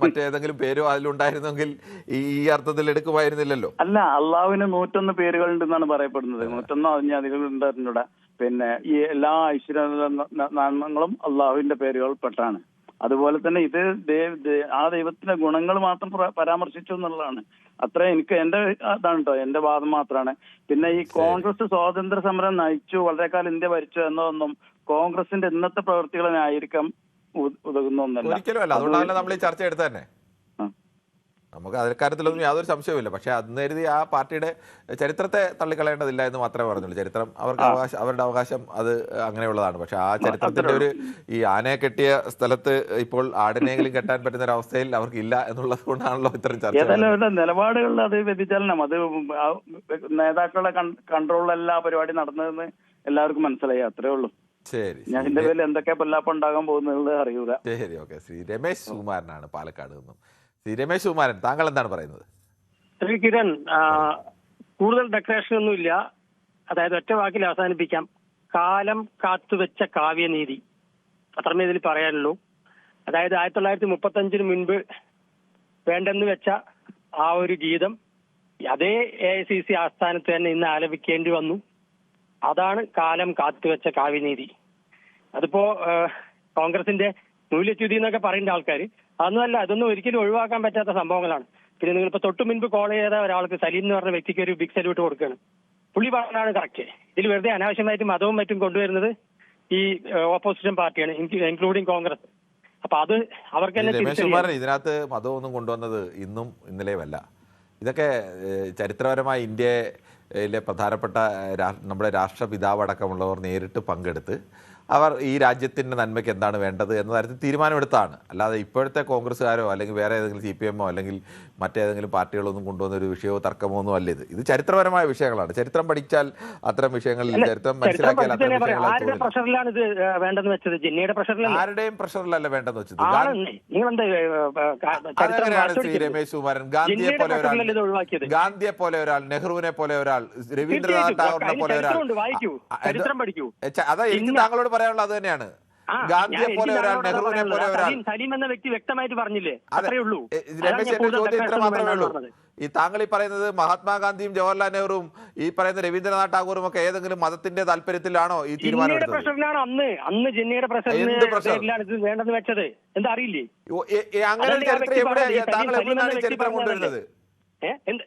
മറ്റേതെങ്കിലും പേരോ അതിലുണ്ടായിരുന്നെങ്കിൽ ഈ അർത്ഥത്തിൽ എടുക്കുമായിരുന്നില്ലല്ലോ. അല്ല, അള്ളാഹുവിന് 101 പേരുകളുണ്ടെന്നാണ് പറയപ്പെടുന്നത്. 101 അതിന് അധികം ഉണ്ടായിരുന്നില്ല. പിന്നെ ഈ എല്ലാ ഐശ്വര്യങ്ങളും അള്ളാഹുവിന്റെ പേരുകൾ പെട്ടാണ്. അതുപോലെ തന്നെ ഇത് ആ ദൈവത്തിന്റെ ഗുണങ്ങൾ മാത്രം പരാമർശിച്ചു എന്നുള്ളതാണ്. അത്ര എനിക്ക് എന്റെ അതാണ് കേട്ടോ, എന്റെ വാദം മാത്രമാണ്. പിന്നെ ഈ കോൺഗ്രസ് സ്വാതന്ത്ര്യ സമരം നയിച്ചു, വളരെ കാലം ഇന്ത്യ ഭരിച്ചു എന്നതൊന്നും കോൺഗ്രസിന്റെ ഇന്നത്തെ പ്രവൃത്തികളായിരിക്കാം ഉതകുന്ന ഒന്നല്ല. ഒരിക്കലും. അതുകൊണ്ടാണ് നമ്മൾ ഈ ചർച്ച എടുത്തത് തന്നെ. നമുക്ക് അക്കാര്യത്തിലൊന്നും യാതൊരു സംശയവുമില്ല. പക്ഷെ അന്ന് കരുതി ആ പാർട്ടിയുടെ ചരിത്രത്തെ തള്ളിക്കളയേണ്ടതില്ല എന്ന് മാത്രമേ പറഞ്ഞുള്ളൂ. ചരിത്രം അവരുടെ അവകാശം അത് അങ്ങനെയുള്ളതാണ്. പക്ഷെ ആ ചരിത്രത്തിന്റെ ഒരു ഈ ആനയെ കെട്ടിയ സ്ഥലത്ത് ഇപ്പോൾ ആടിനെങ്കിലും കെട്ടാൻ പറ്റുന്ന ഒരു അവസ്ഥയിൽ അവർക്ക് ഇല്ല എന്നുള്ളത് കൊണ്ടാണല്ലോ ഇത്തരം ചർച്ച. നിലപാടുകളിൽ അത് വ്യതിചലനം, അത് നേതാക്കളുടെ കൺട്രോളിൽ എല്ലാ പരിപാടി നടന്നതെന്ന് എല്ലാവർക്കും മനസ്സിലായി. അത്രേ ഉള്ളൂ. ശരി, ഞാൻ ഇതിന്റെ പേരിൽ എന്തൊക്കെ പൊല്ലാപ്പം ഉണ്ടാകാൻ പോകുന്നത് അറിയൂല. ശരി, ഓക്കെ. ശ്രീ രമേശ് സുകുമാരനാണ് പാലക്കാട് നിന്നും. ശ്രീ രമേശ് കുമാരൻ, താങ്കൾ എന്താണ് പറയുന്നത്? ശ്രീ കിരൺ, കൂടുതൽ ഡെക്കറേഷൻ ഒന്നുമില്ല. അതായത് ഒറ്റ വാക്കിൽ അവസാനിപ്പിക്കാം. കാലം കാത്തുവെച്ച കാവ്യനീതി, അത്രമേ ഇതിൽ പറയാനുള്ളൂ. അതായത് 1935 മുൻപ് വേണ്ടെന്ന് വെച്ച ആ ഒരു ഗീതം അതേ AICC ആസ്ഥാനത്ത് തന്നെ ഇന്ന് ആലപിക്കേണ്ടി വന്നു. അതാണ് കാലം കാത്തുവെച്ച കാവ്യനീതി. അതിപ്പോ കോൺഗ്രസിന്റെ മൂല്യച്യുതി എന്നൊക്കെ പറയുന്ന ആൾക്കാർ അതൊന്നുമല്ല, അതൊന്നും ഒരിക്കലും ഒഴിവാക്കാൻ പറ്റാത്ത സംഭവങ്ങളാണ്. പിന്നെ നിങ്ങളിപ്പോ തൊട്ടു മുൻപ് കോൾ ചെയ്ത ഒരാൾക്ക് സലീം എന്ന് പറഞ്ഞ വ്യക്തിക്ക് ഒരു ബിഗ് സല്യൂട്ട് കൊടുക്കുകയാണ്. പുള്ളി പറഞ്ഞാണ് കറക്റ്റ്. ഇതിൽ വെറുതെ അനാവശ്യമായിട്ട് മതവും മറ്റും കൊണ്ടുവരുന്നത് ഈ ഓപ്പോസിഷൻ പാർട്ടിയാണ്, ഇൻക്ലൂഡിങ് കോൺഗ്രസ്. അപ്പൊ അത് അവർക്ക് തന്നെ രമേശ് കുമാരൻ ഇതിനകത്ത് മതമൊന്നും കൊണ്ടുവന്നത് ഇന്നും ഇന്നലെയുമല്ല. ഇതൊക്കെ ചരിത്രപരമായി ഇന്ത്യയിലെ പ്രധാനപ്പെട്ട നമ്മുടെ രാഷ്ട്രപിതാവ് അടക്കമുള്ളവർ നേരിട്ട് പങ്കെടുത്ത് അവർ ഈ രാജ്യത്തിൻ്റെ നന്മയ്ക്ക് എന്താണ് വേണ്ടത് എന്ന തരത്തിൽ തീരുമാനമെടുത്താണ്. അല്ലാതെ ഇപ്പോഴത്തെ കോൺഗ്രസ്സുകാരോ അല്ലെങ്കിൽ വേറെ ഏതെങ്കിലും CPM അല്ലെങ്കിൽ മറ്റേതെങ്കിലും പാർട്ടികളൊന്നും കൊണ്ടുവന്ന ഒരു വിഷയമോ തർക്കമോ ഒന്നും അല്ല ഇത്. ഇത് ചരിത്രപരമായ വിഷയങ്ങളാണ്. ചരിത്രം പഠിച്ചാൽ അത്തരം വിഷയങ്ങളിൽ, ചരിത്രം മനസ്സിലാക്കിയാൽ അത്തരം വിഷയങ്ങൾ ആരുടെയും പ്രഷറിലല്ല വേണ്ടെന്ന് വെച്ചത്. അതെങ്ങനെയാണ് ശ്രീ രമേശ് കുമാരൻ? ഗാന്ധിയെ പോലെ ഒരാൾ, നെഹ്റുവിനെ പോലെ ഒരാൾ, രവീന്ദ്രനാഥ് ടാഗോറിനെ പോലെ ഒരാൾ, അതാ എനിക്ക് താങ്കളോട് പറയാനുള്ളത് അത് തന്നെയാണ്. ഗാന്ധിയെ പോലെ ഒരാൾ, നെഹ്റുവിനെ പോലെ ഒരാൾ. സലീം എന്ന വ്യക്തി വ്യക്തമായിട്ട് പറഞ്ഞില്ലേ? രമേശ്, എന്റെ ചോദ്യം ഇത്ര മാത്രമേ ഉള്ളൂ. ഈ താങ്കൾ ഈ പറയുന്നത് മഹാത്മാഗാന്ധിയും ജവഹർലാൽ നെഹ്റുവും ഈ പറയുന്ന രവീന്ദ്രനാഥ് ടാഗോറും ഒക്കെ ഏതെങ്കിലും മതത്തിന്റെ താല്പര്യത്തിലാണോ ഈ തീരുമാനം എടുത്തത്? അന്ന് ജിന്നയുടെ പ്രഷറിലാണ് ഇത് വേണ്ടെന്ന് വെച്ചത്. എന്താ അറിയില്ലേ? അങ്ങനെ ഒരു ചരിത്രം എവിടെ? താങ്കൾ എവിടുന്നാണ് ചരിത്രം കൊണ്ടുവരുന്നത്?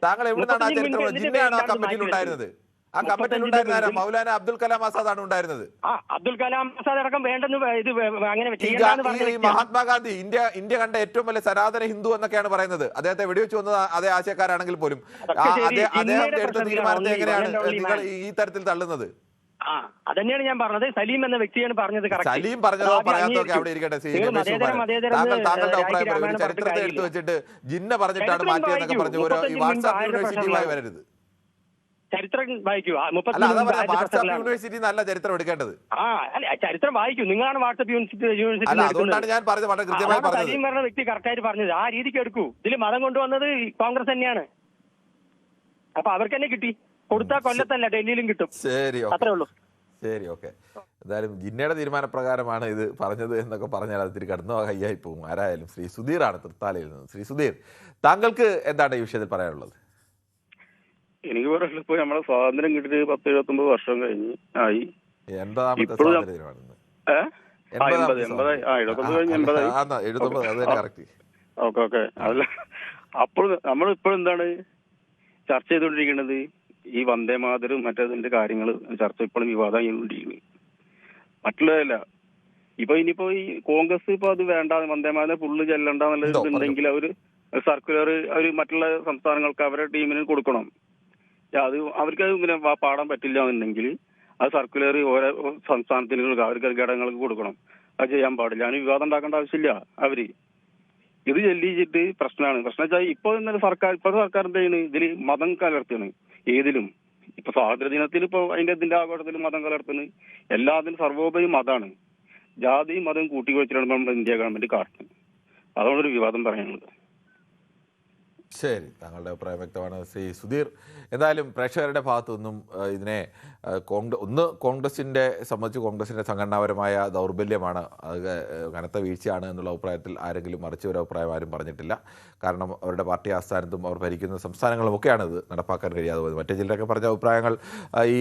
താങ്കൾ എവിടുന്നാണ് ആ ചരിത്രം? ജിന്നയാണോ ആ കമ്മിറ്റിയിൽ ഉണ്ടായിരുന്നത്? ആ കമ്മിറ്റിയിൽ ഉണ്ടായിരുന്ന മൗലാന അബ്ദുൽ കലാം ആസാദാണ് ഉണ്ടായിരുന്നത്. അബ്ദുൽ കലാം ആസാദ് അടക്കം വേണ്ടെന്ന് ഇത് അങ്ങനെ മഹാത്മാഗാന്ധി ഇന്ത്യ കണ്ട ഏറ്റവും വലിയ സനാതന ഹിന്ദു എന്നൊക്കെയാണ് പറയുന്നത്. അദ്ദേഹത്തെ വെടിവെച്ച് വന്നത് അതേ ആശയക്കാരാണെങ്കിൽ പോലും അദ്ദേഹം എടുത്ത തീരുമാനത്തെ എങ്ങനെയാണ് നിങ്ങൾ ഈ തരത്തിൽ തള്ളുന്നത്? അതന്നെയാണ് ഞാൻ പറഞ്ഞത്. സലീം എന്ന വ്യക്തിയാണ് പറഞ്ഞത്. സലീം പറഞ്ഞതോ പറയാത്തതൊക്കെ അവിടെ ഇരിക്കട്ടെ. താങ്കളുടെ അഭിപ്രായം ചരിത്രത്തെ എടുത്തു വെച്ചിട്ട് ജിന്ന പറഞ്ഞിട്ടാണ് മാറ്റിയെന്നൊക്കെ പറഞ്ഞു ഒരു വാട്സാപ്പ് യൂണിവേഴ്സിറ്റിയുമായി വരരുത്. ചരിത്രം വായിക്കൂ. വാട്സാപ്പ് യൂണിവേഴ്സിറ്റി നല്ല ചരിത്രം എടുക്കേണ്ടത്. ചരിത്രം വായിക്കൂ. നിങ്ങളാണ് വാട്സാപ്പ് യൂണിവേഴ്സിറ്റി. അതുകൊണ്ടാണ് ഞാൻ പറഞ്ഞത്, വളരെ കൃത്യമായി പറഞ്ഞത്. സലീം പറഞ്ഞ വ്യക്തി കറക്റ്റായിട്ട് പറഞ്ഞത്. ആ രീതിക്ക് എടുക്കൂ. ഇതിൽ മതം കൊണ്ടുവന്നത് കോൺഗ്രസ് തന്നെയാണ്. അപ്പൊ അവർക്ക് തന്നെ കിട്ടി. കൊടുത്താൽ കൊല്ലത്തല്ല, ഡൽഹിയിലും കിട്ടും. ശരി, അത്രേ ഉള്ളൂ. ശരി, ഓക്കെ. എന്തായാലും ജിന്നയുടെ തീരുമാനപ്രകാരമാണ് ഇത് പറഞ്ഞത് എന്നൊക്കെ പറഞ്ഞാൽ അത് തിരി കടന്നു കയ്യായി പോകും. ആരായാലും ശ്രീ സുധീറാണ് തൃത്താലയിൽ നിന്ന്. ശ്രീ സുധീർ, താങ്കൾക്ക് എന്താണ് ഈ വിഷയത്തിൽ പറയാനുള്ളത്? എനിക്ക് പറയാനുള്ളത്, ഇപ്പൊ നമ്മളെ സ്വാതന്ത്ര്യം കിട്ടിയിട്ട് 10-79 വർഷം കഴിഞ്ഞ് ആയി. 80ാമത്തെ സ്വാതന്ത്ര്യമാണ്. ഓക്കെ. അതല്ല, അപ്പോൾ നമ്മളിപ്പോഴും എന്താണ് ചർച്ച ചെയ്തുകൊണ്ടിരിക്കുന്നത്? ഈ വന്ദേമാതരം മറ്റേതിന്റെ കാര്യങ്ങൾ ചർച്ച ഇപ്പോഴും വിവാദം ചെയ്തുകൊണ്ടിരിക്കുന്നത്. മറ്റുള്ളതല്ല. ഇനിയിപ്പോ ഈ കോൺഗ്രസ് ഇപ്പൊ അത് വേണ്ട, വന്ദേമാതരം ഫുള്ള് ചെല്ലണ്ടെന്നുണ്ടെങ്കിൽ അവര് സർക്കുലർ അവര് മറ്റുള്ള സംസ്ഥാനങ്ങൾക്ക് അവരുടെ ടീമിന് കൊടുക്കണം. അത് അവർക്ക് പിന്നെ പാടാൻ പറ്റില്ല എന്നുണ്ടെങ്കിൽ അത് സർക്കുലർ ഓരോ സംസ്ഥാനത്തിന് അവർക്ക് ഘടകങ്ങൾക്ക് കൊടുക്കണം. അത് ചെയ്യാൻ പാടില്ല. അതിന് വിവാദം ഉണ്ടാക്കേണ്ട ആവശ്യമില്ല. അവര് ഇത് ചെല്ലിച്ചിട്ട് പ്രശ്നമാണ്. പ്രശ്നം വെച്ചാൽ ഇപ്പോഴത്തെ സർക്കാർ എന്ത് ചെയ്യുന്നത്? ഇതിൽ മതം കലർത്തുന്നത്. ഏതിലും ഇപ്പൊ സ്വാതന്ത്ര്യ ദിനത്തിൽ ഇപ്പൊ ഇതിന്റെ ആഘോഷത്തിൽ മതം കലർത്തുന്നത്. എല്ലാത്തിനും സർവോപരി മതമാണ്. ജാതി മതം കൂട്ടിക്കുവച്ചിട്ടാണ് നമ്മുടെ ഇന്ത്യ ഗവൺമെന്റ് കാട്ടുന്നത്. അതുകൊണ്ടൊരു വിവാദം പറയാനുള്ളത്. ശരി, താങ്കളുടെ അഭിപ്രായം വ്യക്തമാണ് ശ്രീ സുധീർ. എന്തായാലും പ്രേക്ഷകരുടെ ഭാഗത്തു നിന്നും ഇതിനെ കോൺഗ്രസിൻ്റെ സംബന്ധിച്ച് കോൺഗ്രസിൻ്റെ സംഘടനാപരമായ ദൗർബല്യമാണ്, അത് കനത്ത വീഴ്ചയാണ് എന്നുള്ള അഭിപ്രായത്തിൽ ആരെങ്കിലും മറിച്ച് ഒരു അഭിപ്രായം ആരും പറഞ്ഞിട്ടില്ല. കാരണം അവരുടെ പാർട്ടി ആസ്ഥാനത്തും അവർ ഭരിക്കുന്ന സംസ്ഥാനങ്ങളുമൊക്കെയാണ് ഇത് നടപ്പാക്കാൻ കഴിയാതെ പോയത്. മറ്റു ചിലരൊക്കെ പറഞ്ഞ അഭിപ്രായങ്ങൾ ഈ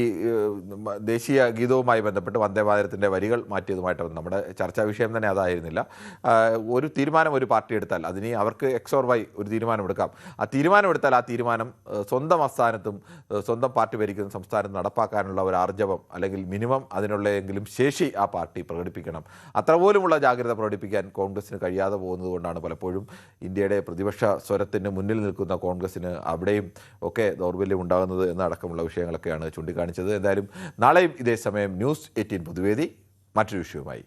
ദേശീയ ഗീതവുമായി ബന്ധപ്പെട്ട് വന്ദേമാതരത്തിൻ്റെ വരികൾ മാറ്റിയതുമായിട്ട് നമ്മുടെ ചർച്ചാ വിഷയം തന്നെ അതായിരുന്നില്ല. ഒരു തീരുമാനം ഒരു പാർട്ടി എടുത്താൽ അതിന് അവർക്ക് എക്സ് ഓർ വൈ ഒരു തീരുമാനമെടുക്കാം. ആ തീരുമാനമെടുത്താൽ ആ തീരുമാനം സ്വന്തം ആസ്ഥാനത്തും സ്വന്തം പാർട്ടി ഭരിക്കുന്ന സംസ്ഥാനത്ത് നടപ്പാക്കാനുള്ള ഒരു ആർജവം അല്ലെങ്കിൽ മിനിമം അതിനുള്ളതെങ്കിലും ശേഷി ആ പാർട്ടി പ്രകടിപ്പിക്കണം. അത്ര പോലുമുള്ള ജാഗ്രത പ്രകടിപ്പിക്കാൻ കോൺഗ്രസിന് കഴിയാതെ പോകുന്നത് കൊണ്ടാണ് പലപ്പോഴും ഇന്ത്യയുടെ പ്രതിപക്ഷ സ്വരത്തിന് മുന്നിൽ നിൽക്കുന്ന കോൺഗ്രസിന് അവിടെയും ഒക്കെ ദൗർബല്യം ഉണ്ടാകുന്നത് എന്നടക്കമുള്ള വിഷയങ്ങളൊക്കെയാണ് ചൂണ്ടിക്കാണിച്ചത്. എന്തായാലും നാളെയും ഇതേ സമയം ന്യൂസ് 18 പൊതുവേദി മറ്റൊരു വിഷയവുമായി.